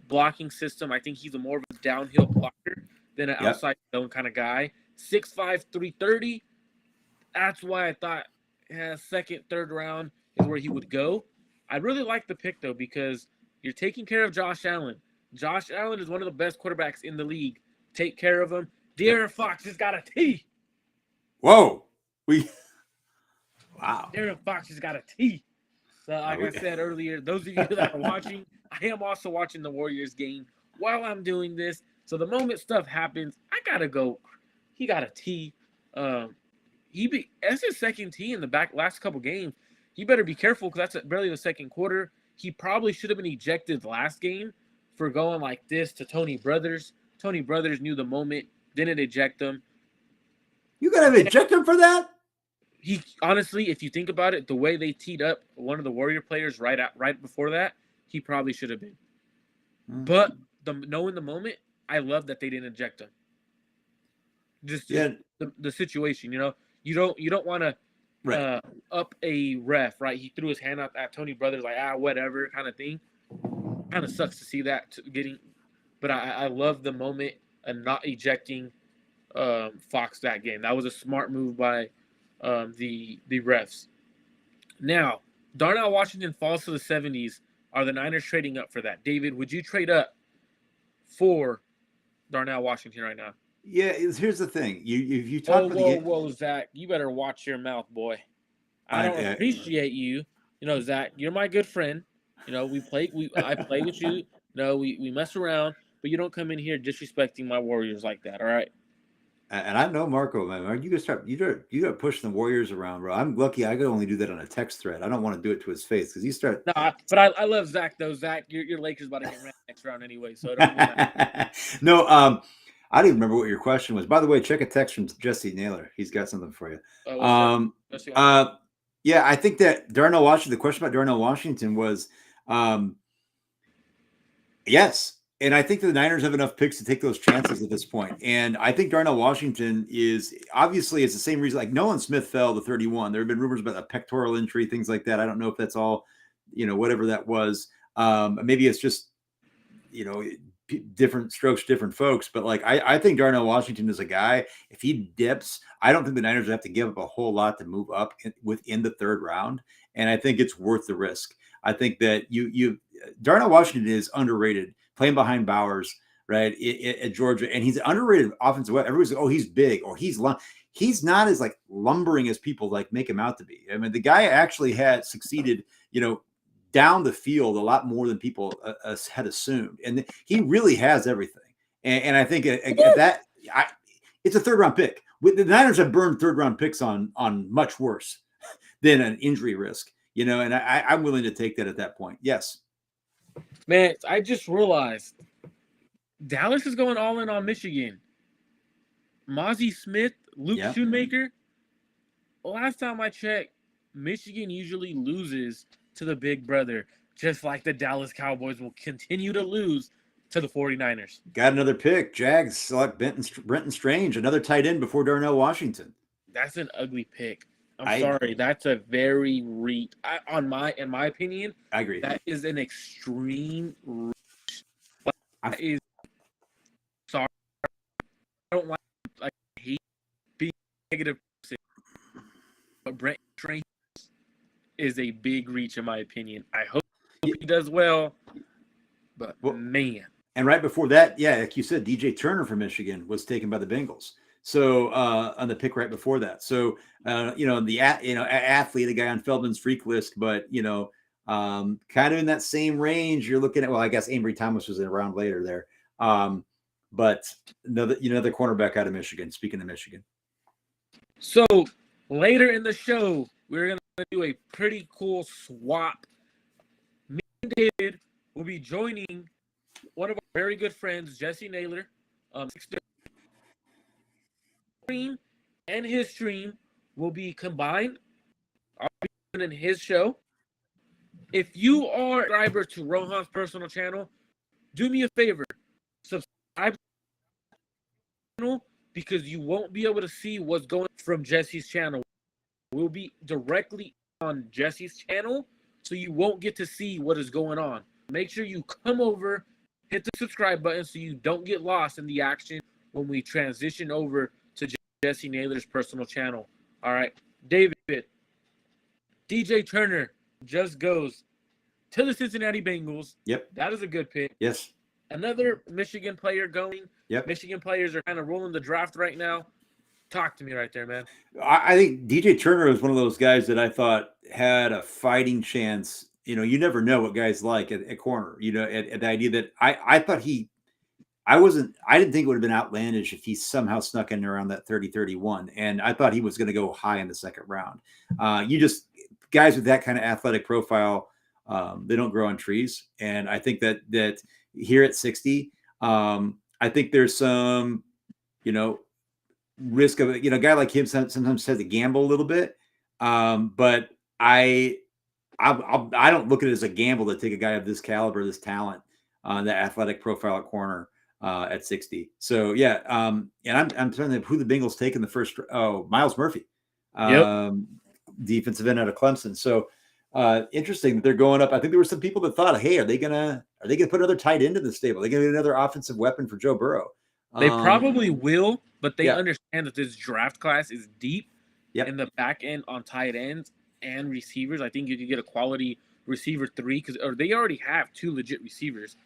blocking system. I think he's more of a downhill blocker than an outside zone kind of guy. 6'5", 330. That's why I thought 2nd, 3rd round is where he would go. I really like the pick though because you're taking care of Josh Allen. Josh Allen is one of the best quarterbacks in the league. Take care of him. De'Aaron Fox has got a T. Whoa. Wow. De'Aaron Fox has got a T. So like I said earlier, those of you that are watching, I am also watching the Warriors game while I'm doing this. So the moment stuff happens, I gotta go. He got a T. That's his 2nd T in the last couple games. He better be careful because that's barely the 2nd quarter. He probably should have been ejected last game for going like this to Tony Brothers. Tony Brothers knew the moment, didn't eject him. You gotta eject him for that? He honestly, if you think about it, the way they teed up one of the Warrior players right before that, he probably should have been. Mm-hmm. But knowing the moment, I love that they didn't eject him. Just the situation, you don't want to up a ref, right? He threw his hand up at Tony Brothers like whatever kind of thing. Kind of sucks to see that but I love the moment and not ejecting Fox that game. That was a smart move by the refs. Now, Darnell Washington falls to the 70s. Are the Niners trading up for that? David, would you trade up for Darnell Washington right now? Yeah, here's the thing. You talk about whoa, Zach. You better watch your mouth, boy. I don't appreciate you. Zach, you're my good friend. I play with you. We mess around, but you don't come in here disrespecting my Warriors like that, all right? And I know Marco, man. You gotta push the Warriors around, bro. I'm lucky I could only do that on a text thread. I don't want to do it to his face because you start. No, but I love Zach though. Zach, your Lakers about to get ran next round anyway, so it don't even matter. No, I don't even remember what your question was. By the way, check a text from Jesse Naylor. He's got something for you. What's up? Yeah, I think that Darnell Washington. The question about Darnell Washington was, yes, and I think the Niners have enough picks to take those chances at this point. And I think Darnell Washington is obviously it's the same reason. Like Nolan Smith fell to 31. There have been rumors about a pectoral injury, things like that. I don't know if that's all, whatever that was. Maybe it's just, different strokes, different folks. But like I think Darnell Washington is a guy. If he dips, I don't think the Niners have to give up a whole lot to move up within the third round. And I think it's worth the risk. I think that Darnell Washington is underrated, playing behind Bowers, right, at Georgia, and he's underrated offensive weapon. Everybody's like, oh, he's big, or he's not as like lumbering as people like make him out to be. I mean, the guy actually had succeeded, down the field a lot more than people had assumed, and he really has everything. And I think it's a third round pick. The Niners have burned third round picks on much worse than an injury risk. And I'm willing to take that at that point. Yes. Man, I just realized Dallas is going all in on Michigan. Mozzie Smith, Luke Schoonmaker. Last time I checked, Michigan usually loses to the big brother, just like the Dallas Cowboys will continue to lose to the 49ers. Got another pick. Jags select Brenton Strange, another tight end before Darnell Washington. That's an ugly pick. I'm sorry. That's a very in my opinion. I agree. That is an extreme reach. Sorry. I don't like I hate being negative, but Brent Strange is a big reach in my opinion. I hope he does well, but man. And right before that, like you said, DJ Turner from Michigan was taken by the Bengals. So on the pick right before that. So the athlete, a guy on Feldman's freak list, but kind of in that same range. You're looking at, well, I guess Ambry Thomas was around later there. But another cornerback out of Michigan. Speaking of Michigan. So later in the show, we're gonna do a pretty cool swap. Me and David will be joining one of our very good friends, Jesse Naylor. Stream and his stream will be combined. I'll be in his show. If you are a subscriber to Rohan's personal channel, do me a favor. Subscribe to the channel because you won't be able to see what's going from Jesse's channel. We'll be directly on Jesse's channel, so you won't get to see what is going on. Make sure you come over, hit the subscribe button so you don't get lost in the action when we transition over to Jesse Naylor's personal channel. All right, David, DJ Turner just goes to the Cincinnati Bengals. Yep. That is a good pick. Yes. Another Michigan player going. Yep. Michigan players are kind of rolling the draft right now. Talk to me right there, man. I think DJ Turner was one of those guys that I thought had a fighting chance. You never know what guys like at corner. At the idea that I thought I didn't think it would have been outlandish if he somehow snuck in around that 30-31. And I thought he was going to go high in the second round. Guys with that kind of athletic profile, they don't grow on trees. And I think that here at 60, I think there's some, risk of it. A guy like him sometimes has to gamble a little bit. But I don't look at it as a gamble to take a guy of this caliber, this talent, that athletic profile at corner. At 60. So and I'm trying to think who the Bengals take in the first. Oh, Miles Murphy, defensive end out of Clemson. So interesting that they're going up. I think there were some people that thought, hey, are they gonna put another tight end in the stable? Are they gonna get another offensive weapon for Joe Burrow? They probably will, but they understand that this draft class is deep in the back end on tight ends and receivers. I think you could get a quality receiver 3 or they already have 2 legit receivers.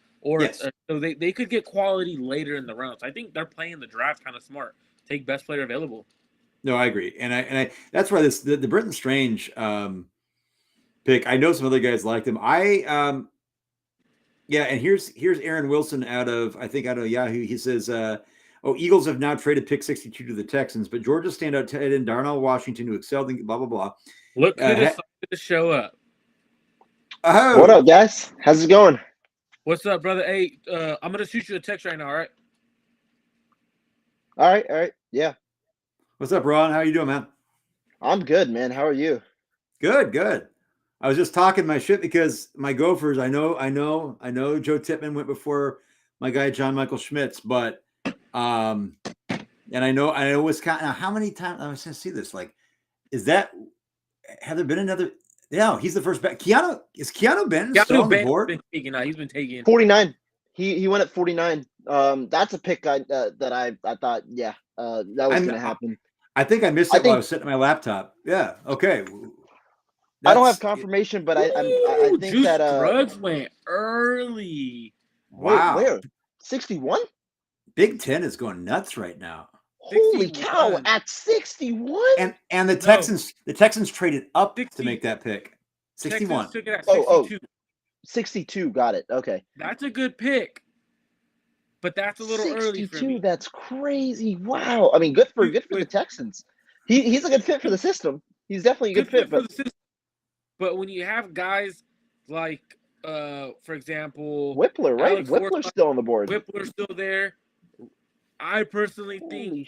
So they could get quality later in the rounds. I think they're playing the draft kind of smart. Take best player available. No, I agree, and I that's why the Brenton Strange pick. I know some other guys liked him. And here's Aaron Wilson out of Yahoo. He says, Oh, Eagles have now traded pick 62 to the Texans, but Georgia standout tight end Darnell Washington, who excelled in blah, blah, blah. Look who decided to show up. Oh. What up, guys? How's it going? What's up, brother? Hey, I'm going to shoot you a text right now, all right? All right. Yeah. What's up, Rohan? How you doing, man? I'm good, man. How are you? Good. I was just talking my shit because my Gophers, I know Joe Tippmann went before my guy John Michael Schmitz, but and I know Wisconsin. Now, how many times I was going to see this? Like, have there been another? Yeah, he's the first back. Is Keanu Benton still on the board? He's been taking 49. He went at 49. That's a pick I thought, yeah, that was going to happen. I think I missed it while I was sitting at my laptop. Yeah. Okay. I don't have confirmation, but I think Juice that Scruggs went early. Wow. Where? 61? Big Ten is going nuts right now. Holy cow! At 61. And the Texans traded up to make that pick. 61. Texans took it at 62. 62. Got it. Okay. That's a good pick. But that's a little early for me. That's crazy. Wow. I mean, good for the Texans. He's a good fit for the system. He's definitely a good fit for the system. But when you have guys like, for example, Whippler, right? Alex Whippler's still on the board. Whippler's still there. I personally think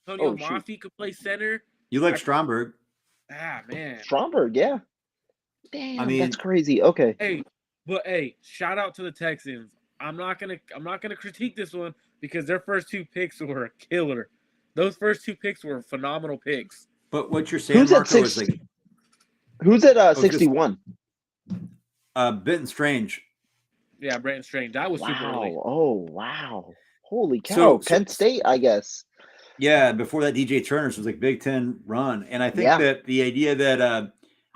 Antonio Mafi could play center. You like Stromberg? Ah, man. Stromberg, yeah. Damn, that's crazy. Okay. Hey, shout out to the Texans. I'm not gonna critique this one because their first two picks were a killer. Those first two picks were phenomenal picks. But what you're saying, Marco, is like who's at 61? Benton Strange. Yeah, Brenton Strange. That was super early. Oh, wow. Holy cow. Penn State, I guess. Yeah, before that, DJ Turner's was like Big Ten run. And I think that the idea that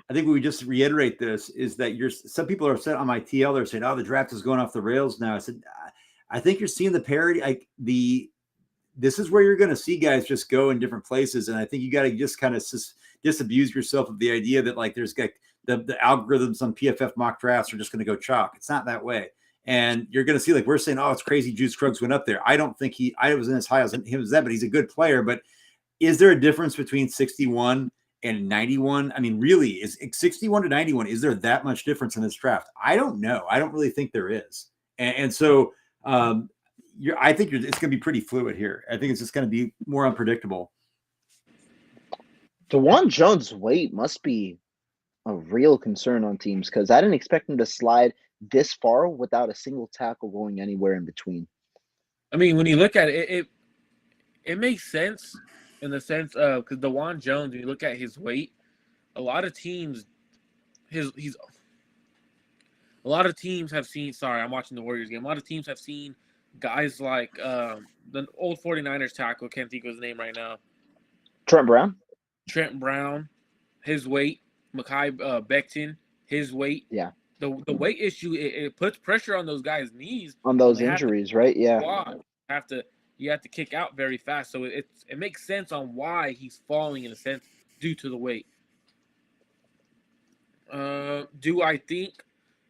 I think we just reiterate this is that some people are set on my TL. They're saying, "Oh, the draft is going off the rails now." I said, I think you're seeing the parity. This is where you're going to see guys just go in different places, and I think you got to just kind of disabuse yourself of the idea that like there's like the algorithms on PFF mock drafts are just going to go chalk. It's not that way, and you're going to see like we're saying, "Oh, it's crazy." Juice Scruggs went up there. I don't think I wasn't as high as him as that, but he's a good player. But is there a difference between 61 and 91? I mean, really, is 61 to 91? Is there that much difference in this draft? I don't know. I don't really think there is. And so I think it's going to be pretty fluid here. I think it's just going to be more unpredictable. DeJuan Jones' weight must be a real concern on teams because I didn't expect him to slide this far without a single tackle going anywhere in between. I mean, when you look at it, it makes sense in the sense of because DeJuan Jones, when you look at his weight, a lot of teams have seen. Sorry, I'm watching the Warriors game. A lot of teams have seen guys like the old 49ers tackle. Can't think of his name right now. Trent Brown, his weight. Mekhi Becton, his weight. Yeah. The weight issue it puts pressure on those guys' knees on those injuries, right? Yeah. You have to kick out very fast, so it makes sense on why he's falling in a sense due to the weight. Do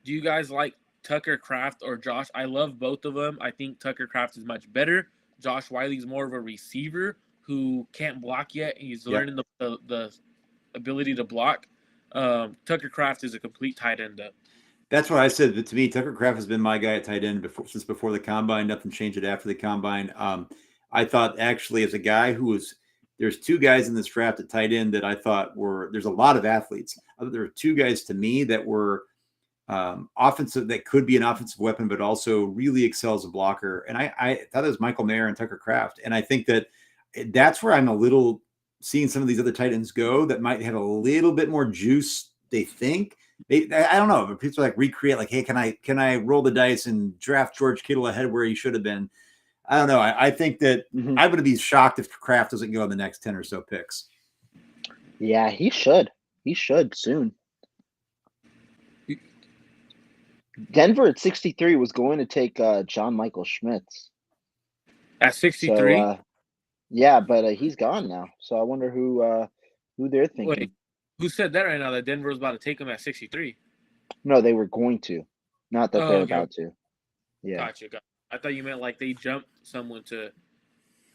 you guys like Tucker Kraft or Josh? I love both of them. I think Tucker Kraft is much better. Josh Wiley's more of a receiver who can't block yet. He's learning the ability to block. Tucker Kraft is a complete tight end though. That's what I said. But to me, Tucker Kraft has been my guy at tight end since before the combine. Nothing changed it after the combine. I thought actually as a guy there's two guys in this draft at tight end that I thought there's a lot of athletes. There were two guys to me that were offensive, that could be an offensive weapon, but also really excel as a blocker. And I thought it was Michael Mayer and Tucker Kraft. And I think that's where I'm a little seeing some of these other tight ends go that might have a little bit more juice. They think. I don't know, but people like recreate like, hey, can I roll the dice and draft George Kittle ahead where he should have been? I don't know. I think that I'm going to be shocked if Kraft doesn't go in the next 10 or so picks. Yeah, he should. He should soon. Denver at 63 was going to take John Michael Schmitz. At 63? So, yeah, but he's gone now. So I wonder who they're thinking. Wait. Who said that right now, that Denver was about to take him at 63? No, they were going to. Not that they're about to. Yeah. Gotcha. I thought you meant like they jumped someone to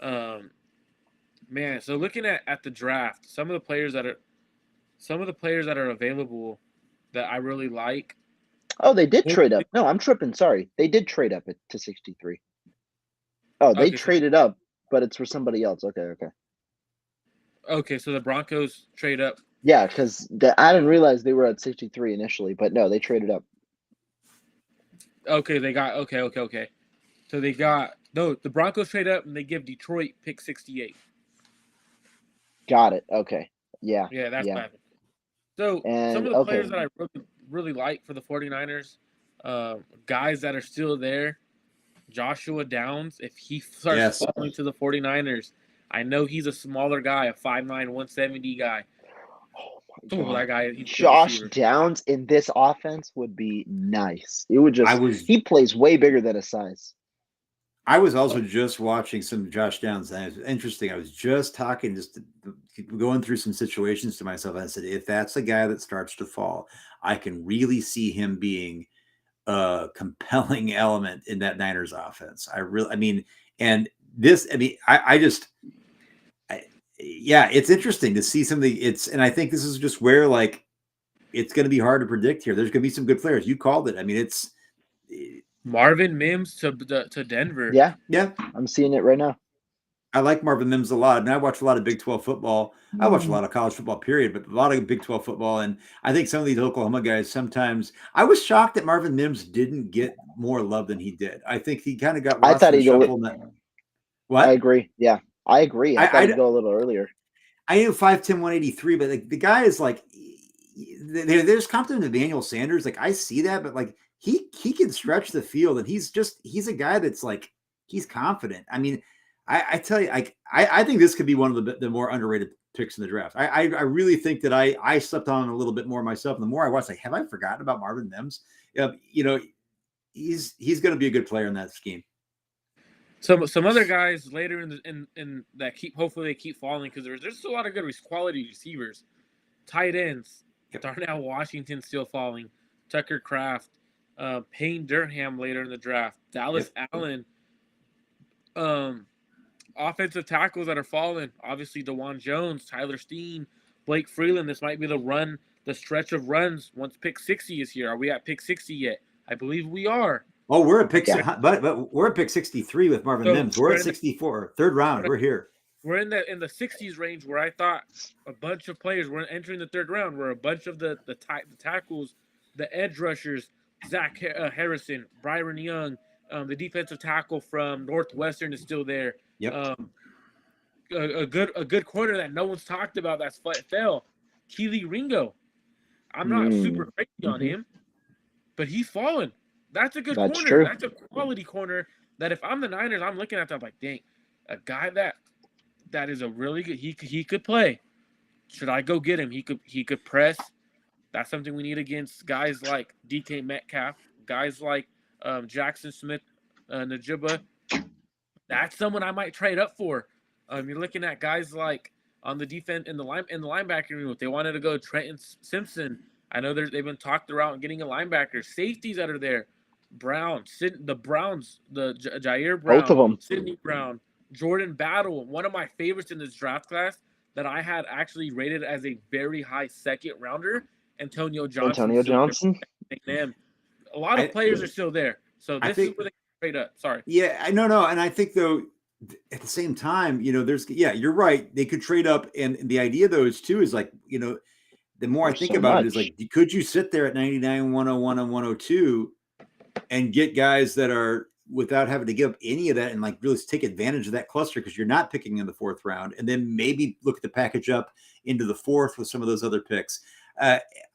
Um, man, so looking at the draft, some of the players that are available that I really like. Oh, they did trade Hopefully, up. No, I'm tripping. Sorry. They did trade up to 63. Oh, they okay, so traded up, but it's for somebody else. Okay. the Broncos trade up. Yeah, because I didn't realize they were at 63 initially, but no, they traded up. Okay, they got okay. So they got no. The Broncos trade up and they give Detroit pick 68. Got it. Okay. Yeah. Yeah, that's Yeah. what happened. So some And of the players okay. that I really like for the 49ers, guys that are still there, Joshua Downs, if he starts Yes. falling to the 49ers, I know he's a smaller guy, a 5'9", 170 guy. Oh my Oh, God. that guy, he's a good Josh receiver. Downs in this offense would be nice. It would I just was he plays way bigger than his size. also just watching some Josh Downs, and it was interesting. I was just talking, going through some situations to myself. I said, if that's a guy that starts to fall, I can really see him being a compelling element in that Niners offense. I mean, and this, I mean, yeah, it's interesting to see something. And I think this is just where like it's going to be hard to predict here. There's going to be some good players. You called it. I mean, it's Marvin Mims to Denver. Yeah, yeah. I'm seeing it right now. I like Marvin Mims a lot, and I watch a lot of Big 12 football. I watch a Mm. lot of college football, period, but a lot of Big 12 football. And I think some of these Oklahoma guys sometimes. I was shocked that Marvin Mims didn't get more love than he did. I think he kind of got I lost thought in the he'd go. shuffle. I What? agree. Yeah, I agree. I thought he'd go a little earlier. I knew 5'10", 183, but like the guy is like, there's competent Emmanuel Sanders. Like I see that, but like he can stretch the field, and he's a guy that's like he's confident. I mean, I tell you, I think this could be one of the more underrated picks in the draft. I really think that I slept on a little bit more myself. And the more I watch, like, have I forgotten about Marvin Mims? You know, he's going to be a good player in that scheme. Some other guys later in that hopefully they keep falling because there's a lot of good quality receivers, tight ends. Yep. Darnell Washington still falling, Tucker Kraft, Payne Durham later in the draft, Dallas Allen, offensive tackles that are falling. Obviously, DeJuan Jones, Tyler Steen, Blake Freeland. This might be the stretch of runs once pick 60 is here. Are we at pick 60 yet? I believe we are. Oh, we're at pick, Yeah. but we're at pick 63 with Marvin Mims. We're at 64, third round. We're here. We're in the 60s range where I thought a bunch of players were entering the third round, where a bunch of the tackles, the edge rushers, Zach Harrison, Byron Young, the defensive tackle from Northwestern is still there. Yep. A good corner that no one's talked about that's fell, Keely Ringo. I'm not super crazy on him, but he's fallen. That's a good That's corner. true. That's a quality corner that if I'm the Niners, I'm looking at that like, dang, a guy that is a really good. He could play. Should I go get him? He could press. That's something we need against guys like DK Metcalf, guys like Jackson Smith, Najiba. That's someone I might trade up for. You're looking at guys like on the defense in the linebacker room. If they wanted to go Trenton Simpson, I know they've been talked around getting a linebacker. Safeties that are there, the Browns, Jair Brown, Both of them. Sidney Brown, Jordan Battle. One of my favorites in this draft class that I had actually rated as a very high second rounder, Antonio Johnson. Antonio Johnson. A lot of players are still there. So this is where they trade up. Sorry. Yeah, I no, and I think though at the same time, you're right. They could trade up, and the idea though is too is like the more I think about it is like, could you sit there at 99, 101, and 102 and get guys that are without having to give up any of that and like really take advantage of that cluster because you're not picking in the fourth round, and then maybe look at the package up into the fourth with some of those other picks.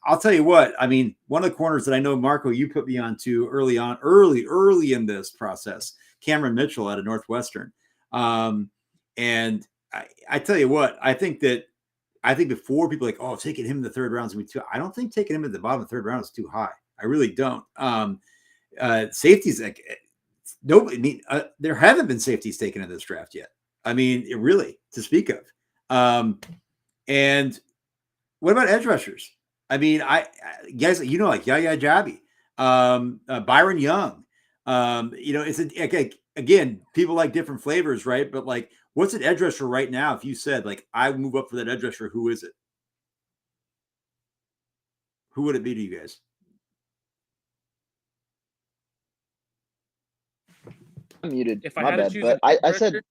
I'll tell you what, I mean, one of the corners that I know, Marco, you put me on to early in this process, Cameron Mitchell out of Northwestern. And I tell you what, I think before people are like, oh, taking him in the third round is going to be too, I don't think taking him at the bottom of the third round is too high. I really don't. Safeties, like nobody, I mean, there haven't been safeties taken in this draft yet. I mean, really to speak of. And what about edge rushers? I mean, guys, like Yaya Jabi, Byron Young. It's again, people like different flavors, right? But like, What's an edge rusher right now? If you said, like, I move up for that edge rusher, who is it? Who would it be to you guys? I'm muted. If I My had to bad. choose But an edge I said rusher,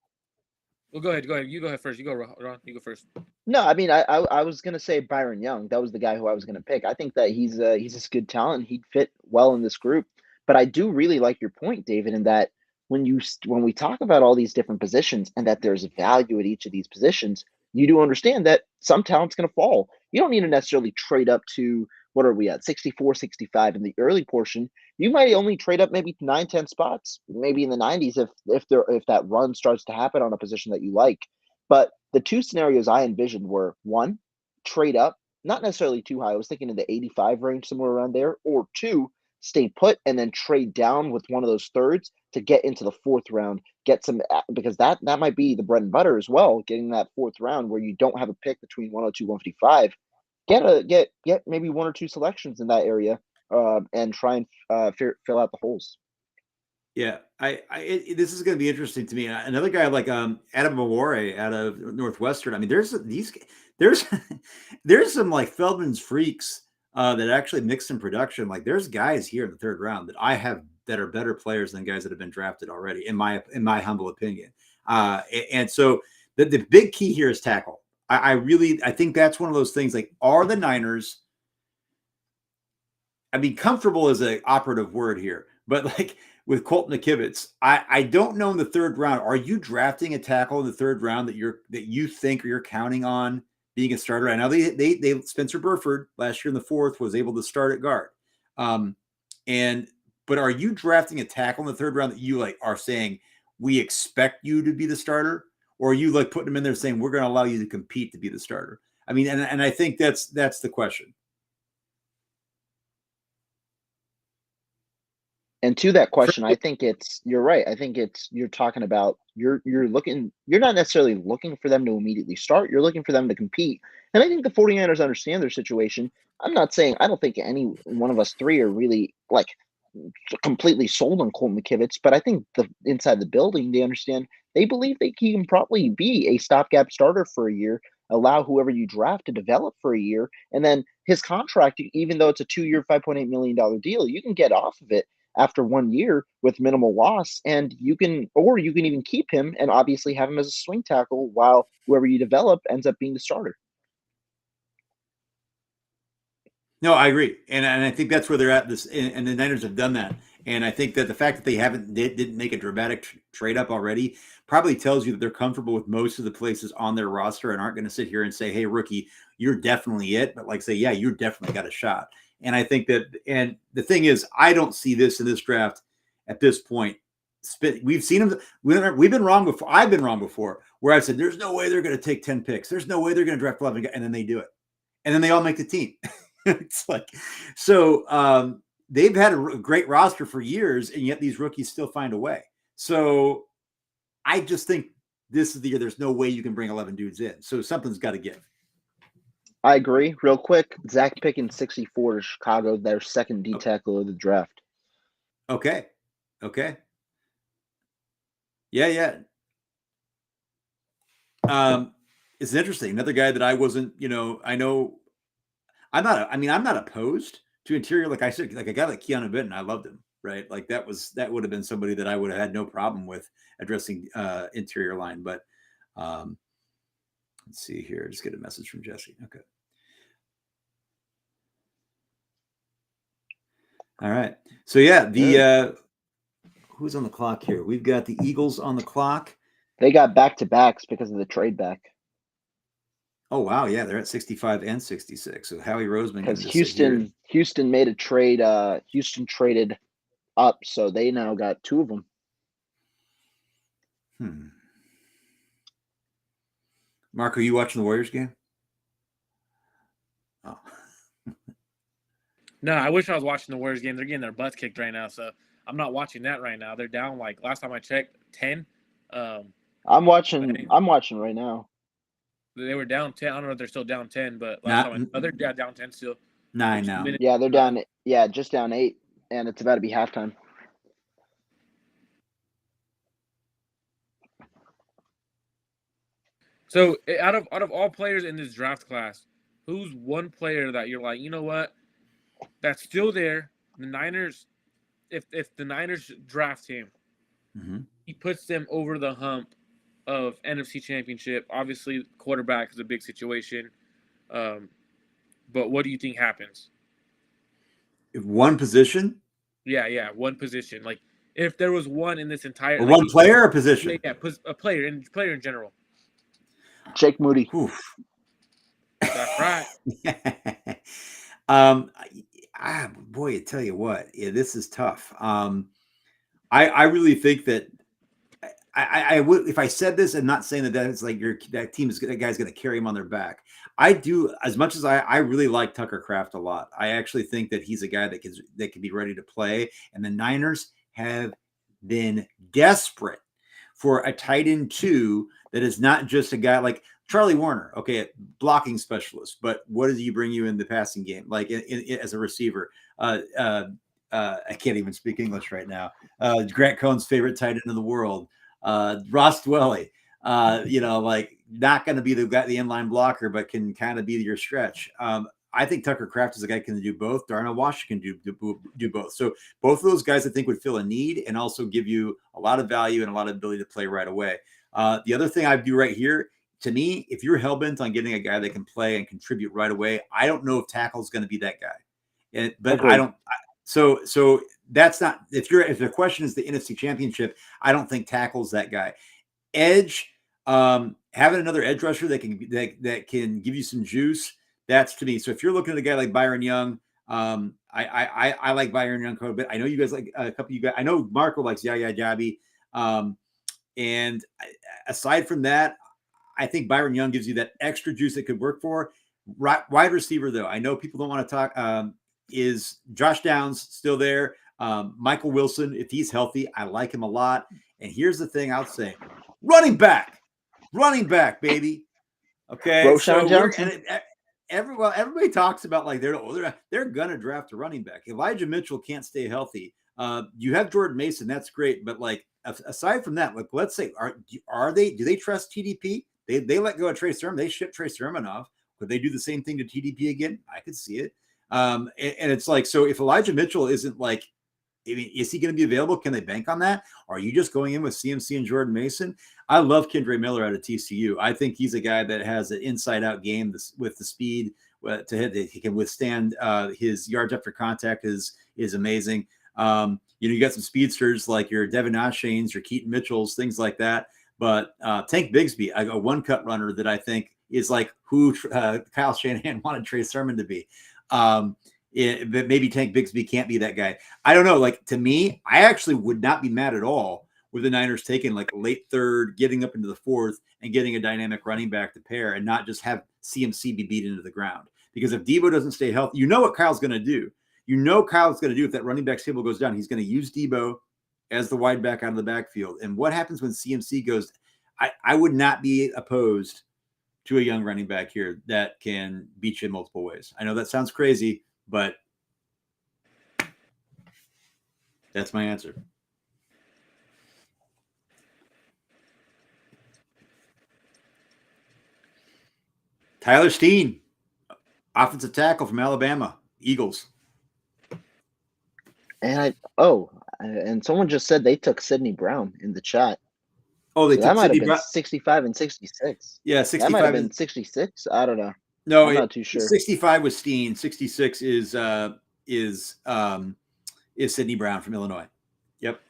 well, go ahead. Go ahead. You go ahead first. You go, Ron. You go first. no. I mean, I was gonna say Byron Young. That was the guy who I was gonna pick. I think that he's a good talent. He'd fit well in this group. But I do really like your point, David, in that when we talk about all these different positions and that there's value at each of these positions, you do understand that some talent's gonna fall. You don't need to necessarily trade up to what are we at 64, 65 in the early portion. You might only trade up maybe 9, 10 spots, maybe in the 90s if that run starts to happen on a position that you like. But the two scenarios I envisioned were one, trade up, not necessarily too high. I was thinking in the 85 range, somewhere around there, or two, stay put and then trade down with one of those thirds to get into the fourth round, get some because that might be the bread and butter as well, getting that fourth round where you don't have a pick between 102, 155. Get maybe one or two selections in that area and try and fill out the holes. Yeah, this is going to be interesting to me. Another guy like Adam Mawore out of Northwestern. I mean, there's there's some like Feldman's freaks that actually mixed in production. Like there's guys here in the third round that I have that are better players than guys that have been drafted already, in my humble opinion. And so the big key here is tackle. I think that's one of those things. Like, are the Niners? I mean, comfortable is an operative word here, but like with Colton McKivitz, I don't know in the third round. Are you drafting a tackle in the third round that you think or you're counting on being a starter? I know they Spencer Burford last year in the fourth was able to start at guard. But are you drafting a tackle in the third round that you like are saying we expect you to be the starter, or are you like putting them in there saying we're going to allow you to compete to be the starter? I mean, and I think that's the question. And to that question, I think you're right. I think you're talking about you're not necessarily looking for them to immediately start. You're looking for them to compete. And I think the 49ers understand their situation. I'm not saying I don't think any one of us three are really like completely sold on Colton McKivitz, but I think inside the building they understand they believe he can probably be a stopgap starter for a year, allow whoever you draft to develop for a year, and then his contract, even though it's a 2-year, $5.8 million deal, you can get off of it after 1 year with minimal loss, and you can even keep him and obviously have him as a swing tackle while whoever you develop ends up being the starter. No, I agree, and I think that's where they're at. And the Niners have done that. And I think that the fact that they didn't make a dramatic trade up already probably tells you that they're comfortable with most of the places on their roster and aren't going to sit here and say, "Hey, rookie, you're definitely it," but like say, "Yeah, you definitely got a shot." And I think that, and the thing is, I don't see this in this draft at this point. We've seen them. We've been wrong before. I've been wrong before, where I've said, "There's no way they're going to take 10 picks. There's no way they're going to draft 11," and then they do it, and then they all make the team. It's like, so they've had a great roster for years, and yet these rookies still find a way. So I just think this is the year there's no way you can bring 11 dudes in. So something's got to give. I agree. Real quick, Zach Pickens, 64 to Chicago, their second D tackle of the draft. Okay. Yeah. It's interesting. Another guy that I wasn't, I know I'm not opposed to interior. Like I said, like a guy like Keanu Benton, I loved him, right? Like that would have been somebody that I would have had no problem with addressing interior line. But let's see here. Just get a message from Jesse. Okay. All right. So yeah, who's on the clock here? We've got the Eagles on the clock. They got back-to-backs because of the trade back. Oh wow, yeah, they're at 65 and 66. So Howie Roseman because Houston made a trade. Houston traded up, so they now got two of them. Mark, are you watching the Warriors game? Oh. No, I wish I was watching the Warriors game. They're getting their butts kicked right now, so I'm not watching that right now. They're down like last time I checked, 10. I'm watching right now. They were down 10. I don't know if they're still down 10, but last time they're down 10 still. 9 now. Yeah, they're down. Yeah, just down 8, and it's about to be halftime. So out of all players in this draft class, who's one player that you're like, you know what, that's still there? The Niners, if the Niners draft him, he puts them over the hump of NFC Championship. Obviously, quarterback is a big situation. Um, but what do you think happens? If one position Yeah, one position. Like if there was one in this entire, or like one player or yeah, position? a player in general. Jake Moody. Oof. That's right. um, boy, I tell you what, yeah, this is tough. I really think that I would, if I said this and not saying that it's like that team is that guy's going to carry him on their back. I do, as much as I really like Tucker Kraft a lot. I actually think that he's a guy that can be ready to play. And the Niners have been desperate for a tight end 2 that is not just a guy like Charlie Warner, okay, blocking specialist, but what does he bring you in the passing game, like as a receiver? I can't even speak English right now. Grant Cohn's favorite tight end in the world, Ross Dwelly. Like not going to be the inline blocker, but can kind of be your stretch. I think Tucker Kraft is a guy who can do both. Darnell Washington can do both. So both of those guys I think would fill a need and also give you a lot of value and a lot of ability to play right away. The other thing I'd do right here, to me, if you're hell-bent on getting a guy that can play and contribute right away, I don't know if tackle is going to be that guy. But Agreed. I don't. So that's not, if the question is the NFC Championship, I don't think tackle's that guy. Edge, having another edge rusher that can give you some juice, that's to me. So if you're looking at a guy like Byron Young, I like Byron Young quite a bit. I know you guys like a couple of you guys. I know Marco likes Yaya Jabi. And aside from that, I think Byron Young gives you that extra juice that could work for. Wide receiver, though, I know people don't want to talk. Is Josh Downs still there? Michael Wilson, if he's healthy, I like him a lot. And here's the thing I'll say: running back, baby. Okay, Rohan Johnson. Everybody talks about like they're gonna draft a running back. Elijah Mitchell can't stay healthy. You have Jordan Mason, that's great, but like aside from that, like let's say, do they trust TDP? They let go of Trey Sermon. They shipped Trey Sermon off. Could they do the same thing to TDP again? I could see it. And it's like, so if Elijah Mitchell isn't like, I mean, is he going to be available? Can they bank on that? Or are you just going in with CMC and Jordan Mason? I love Kendre Miller out of TCU. I think he's a guy that has an inside-out game with the speed to hit. That he can withstand his yards after contact is amazing. You got some speedsters like your Devin Oshanes, your Keaton Mitchells, things like that. But Tank Bigsby, a one-cut runner that I think is like who Kyle Shanahan wanted Trey Sermon to be. But maybe Tank Bigsby can't be that guy. I don't know. Like, to me, I actually would not be mad at all with the Niners taking like late third, getting up into the fourth, and getting a dynamic running back to pair, and not just have CMC be beat into the ground. Because if Debo doesn't stay healthy, you know what Kyle's going to do. If that running back table goes down, he's going to use Debo as the wide back out of the backfield. And what happens when CMC goes? I would not be opposed to a young running back here that can beat you in multiple ways. I know that sounds crazy, but that's my answer. Tyler Steen, offensive tackle from Alabama, Eagles. And and someone just said they took Sidney Brown in the chat. Oh, they So took that might Sidney have been Brown. 65 and 66. Yeah, That 65 might have been 66. I don't know. No, I'm not too sure. 65 was Steen. 66 is Sidney Brown from Illinois. Yep.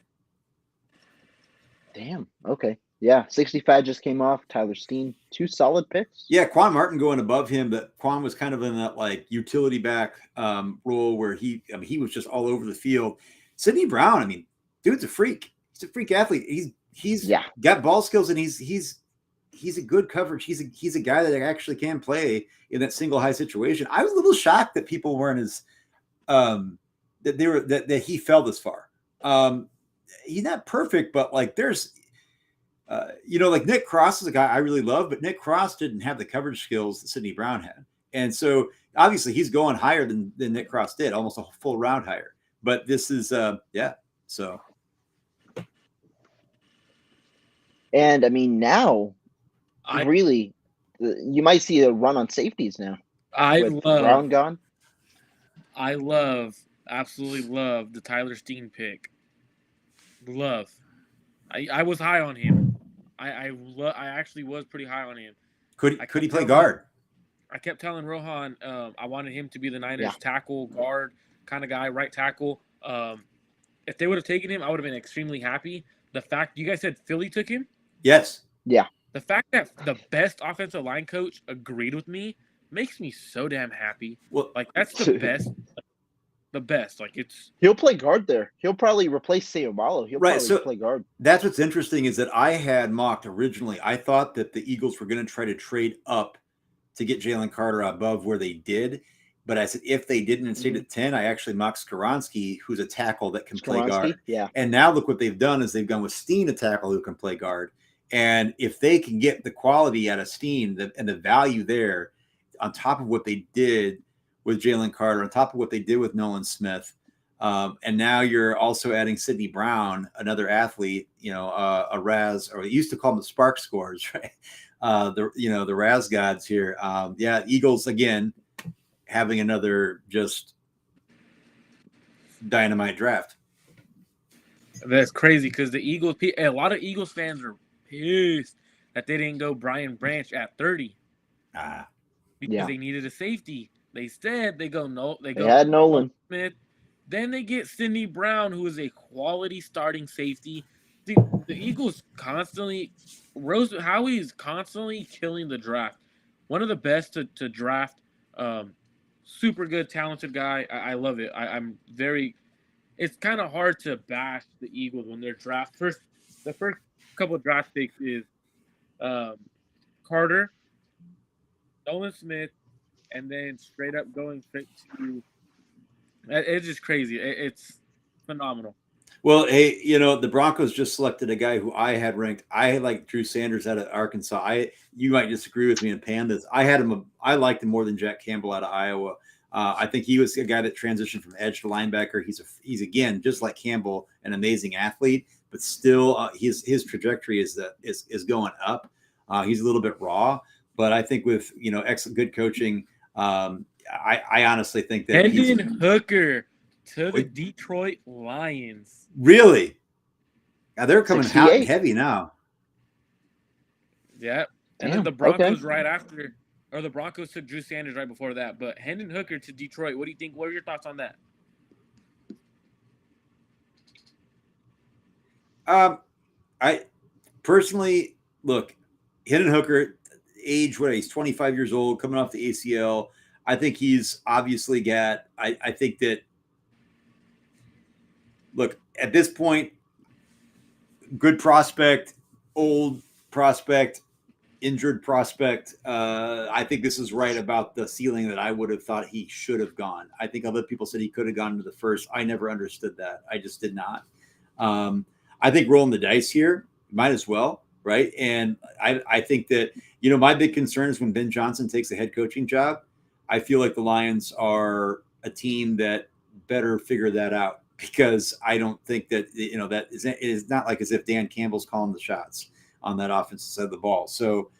Damn. Okay. Yeah. 65 just came off. Tyler Steen. 2 solid picks. Yeah, Quan Martin going above him, but Quan was kind of in that like utility back role where he was just all over the field. Sidney Brown, I mean, dude's a freak. He's a freak athlete. He's got ball skills, and he's a good coverage. He's a guy that actually can play in that single high situation. I was a little shocked that people weren't as that he fell this far. He's not perfect, but like there's like Nick Cross is a guy I really love, but Nick Cross didn't have the coverage skills that Sidney Brown had. And so obviously he's going higher than Nick Cross did, almost a full round higher. But this is so. And I mean, now really You might see a run on safeties now with Rohan gone. Absolutely love the Tyler Steen pick. Love. I was high on him. I actually was pretty high on him. Could he play guard? I kept telling Rohan I wanted him to be the Niners Yeah. tackle guard kind of guy, right tackle. If they would have taken him, I would have been extremely happy. The fact you guys said Philly took him, Yes. Yeah. the fact that the best offensive line coach agreed with me makes me so damn happy. Well, Like that's the best. The best. Like it's He'll play guard there. He'll probably replace Sayomalo. He'll Right, probably so- play guard. that's what's interesting is that I had mocked originally. I thought that the Eagles were going to try to trade up to get Jalen Carter above where they did. But I said if they didn't and stayed at 10, I actually mocked Skoronski, who's a tackle that can play guard. Yeah. And now look what they've done is they've gone with Steen, a tackle who can play guard. And if they can get the quality out of Steen and the value there on top of what they did with Jalen Carter, on top of what they did with Nolan Smith, and now you're also adding Sidney Brown, another athlete, a Raz, or they used to call them the Spark Scores, right? The Raz gods here. Eagles again having another just dynamite draft. That's crazy because the Eagles, a lot of Eagles fans are pissed that they didn't go Brian Branch at 30 because they needed a safety. They said they go had Nolan Smith. Then they get Sidney Brown, who is a quality starting safety. The Eagles constantly, Howie is constantly killing the draft. One of the best to draft. Super good, talented guy. I love it. I'm very. It's kind of hard to bash the Eagles when their draft the first couple of draft picks is Carter, Nolan Smith, and then going straight to. It's just crazy. It's phenomenal. Well, hey, the Broncos just selected a guy who I had ranked. I had like Drew Sanders out of Arkansas. You might disagree with me in Pandas. I liked him more than Jack Campbell out of Iowa. I think he was a guy that transitioned from edge to linebacker. He's again, just like Campbell, an amazing athlete, but still his trajectory is going up. He's a little bit raw, but I think with excellent good coaching, I honestly think that Hendon Hooker to the Detroit Lions. Really? Yeah, they're coming hot and 68. heavy now. Yeah. And then the Broncos right after, or the Broncos took Drew Sanders right before that. But Hendon Hooker to Detroit, what do you think? What are your thoughts on that? I personally look, Hendon Hooker, age, he's 25 years old, coming off the ACL. I think he's obviously got, I think that, look, at this point, good prospect, old prospect, injured prospect. I think this is right about the ceiling that I would have thought he should have gone. I think other people said he could have gone to the first. I never understood that. I just did not. I think rolling the dice here, might as well, right? And I think that, my big concern is when Ben Johnson takes the head coaching job, I feel like the Lions are a team that better figure that out, because I don't think that, that it is not like as if Dan Campbell's calling the shots on that offensive side of the ball. So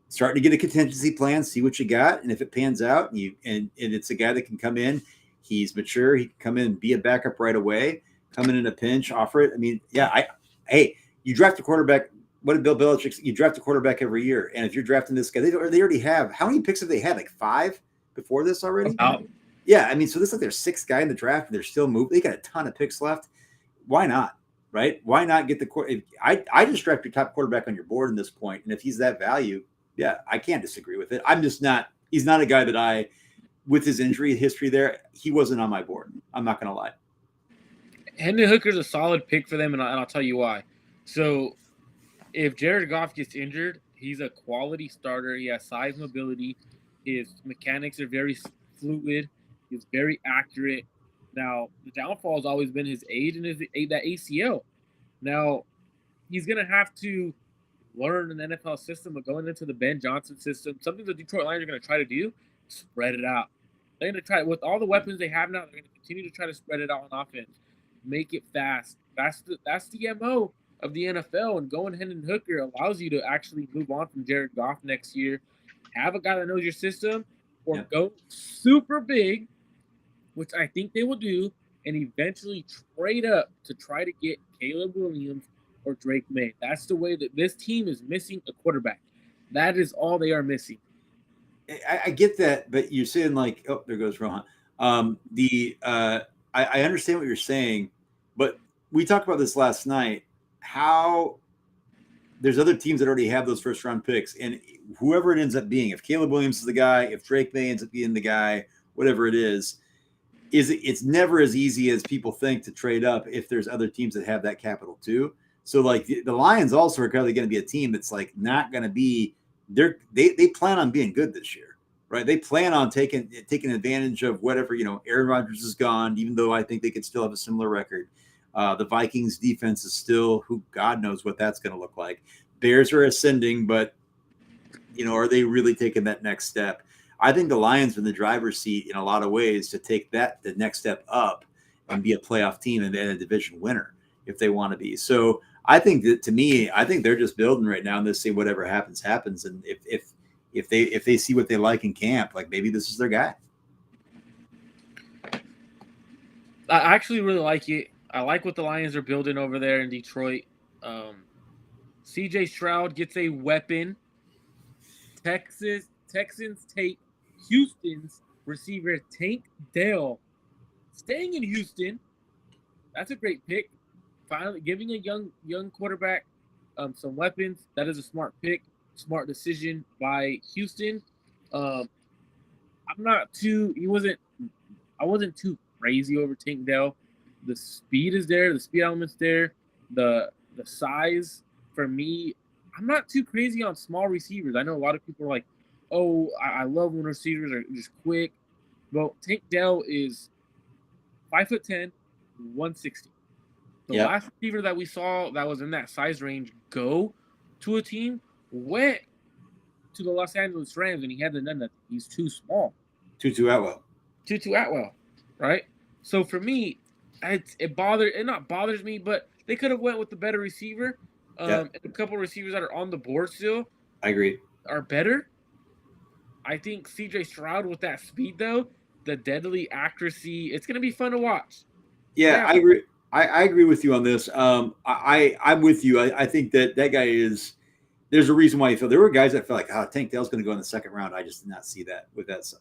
starting to get a contingency plan, see what you got. And if it pans out and it's a guy that can come in, he's mature, he can come in and be a backup right away, come in a pinch, offer it. I mean, you draft a quarterback. What did Bill Belichick say? You draft a quarterback every year. And if you're drafting this guy, they already have, how many picks have they had? Like 5 before this already? Yeah. I mean, so this is like their 6th guy in the draft and they're still moving. They got a ton of picks left. Why not? Right? Why not get I just draft your top quarterback on your board in this point. And if he's that value, yeah, I can't disagree with it. He's not a guy that with his injury history there, he wasn't on my board. I'm not going to lie. Hendon Hooker's a solid pick for them, and I'll tell you why. So if Jared Goff gets injured, he's a quality starter. He has size, mobility. His mechanics are very fluid. He's very accurate. Now, the downfall has always been his age and that ACL. Now, he's going to have to learn an NFL system of going into the Ben Johnson system. Something the Detroit Lions are going to try to do, spread it out. They're going to try, with all the weapons they have now, they're going to continue to try to spread it out on offense. Make it fast. That's the MO of the NFL, and going Hendon Hooker allows you to actually move on from Jared Goff next year. have a guy that knows your system, or Yeah. go super big, which I think they will do, and eventually trade up to try to get Caleb Williams or Drake May. That's the way that this team is missing a quarterback. That is all they are missing. I get that, but you're saying like, oh, there goes Rohan. I understand what you're saying, but we talked about this last night. How there's other teams that already have those first round picks, and whoever it ends up being, if Caleb Williams is the guy, if Drake May ends up being the guy, whatever it is it's never as easy as people think to trade up if there's other teams that have that capital too. So like the Lions also are probably going to be a team that's like not going to be they plan on being good this year, right? They plan on taking advantage of whatever, Aaron Rodgers is gone, even though I think they could still have a similar record. The Vikings defense is still who God knows what that's going to look like. Bears are ascending, but are they really taking that next step? I think the Lions are in the driver's seat in a lot of ways to take the next step up and be a playoff team and a division winner if they want to be. So I think that, to me, I think they're just building right now and they say whatever happens, happens. And if they see what they like in camp, like maybe this is their guy. I actually really like it. I like what the Lions are building over there in Detroit. CJ Stroud gets a weapon. Texans take Houston's receiver Tank Dell. Staying in Houston, that's a great pick. Finally, giving a young quarterback some weapons. That is a smart pick, smart decision by Houston. I'm not too. I wasn't too crazy over Tank Dell. The speed is there. The speed element's there. The size for me, I'm not too crazy on small receivers. I know a lot of people are like, "Oh, I love when receivers are just quick." Well, Tank Dell is 5'10", 160. The last receiver that we saw that was in that size range go to a team went to the Los Angeles Rams, and he hasn't done nothing. He's too small. Tutu Atwell. Tutu Atwell, right? So for me, it not bothers me, but they could have went with the better receiver. And a couple of receivers that are on the board still. I agree. Are better. I think CJ Stroud with that speed though, the deadly accuracy, it's gonna be fun to watch. Yeah. I agree. I agree with you on this. I'm with you. I think that guy is. There's a reason why you feel there were guys that felt like, Tank Dell's going to go in the second round. I just did not see that with that.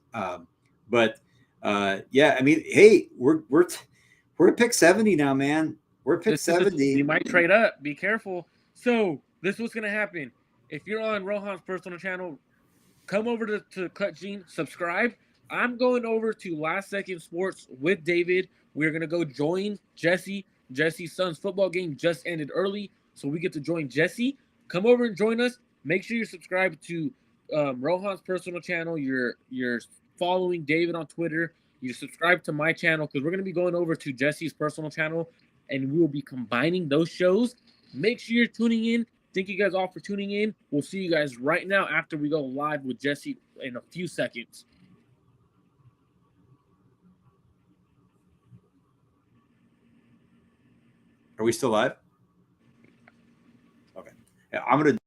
Yeah, I mean, hey, we're at pick 70 now, man. We're at pick 70. You might trade up. Be careful. So this is what's going to happen. If you're on Rohan's personal channel, come over to Cut Gene, subscribe. I'm going over to Last Second Sports with David. We're going to go join Jesse. Jesse's son's football game just ended early, so we get to join Jesse. Come over and join us. Make sure you're subscribed to Rohan's personal channel. You're following David on Twitter. You subscribe to my channel because we're going to be going over to Jesse's personal channel, and we will be combining those shows. Make sure you're tuning in. Thank you guys all for tuning in. We'll see you guys right now after we go live with Jesse in a few seconds. Are we still live? Okay. Yeah, I'm going to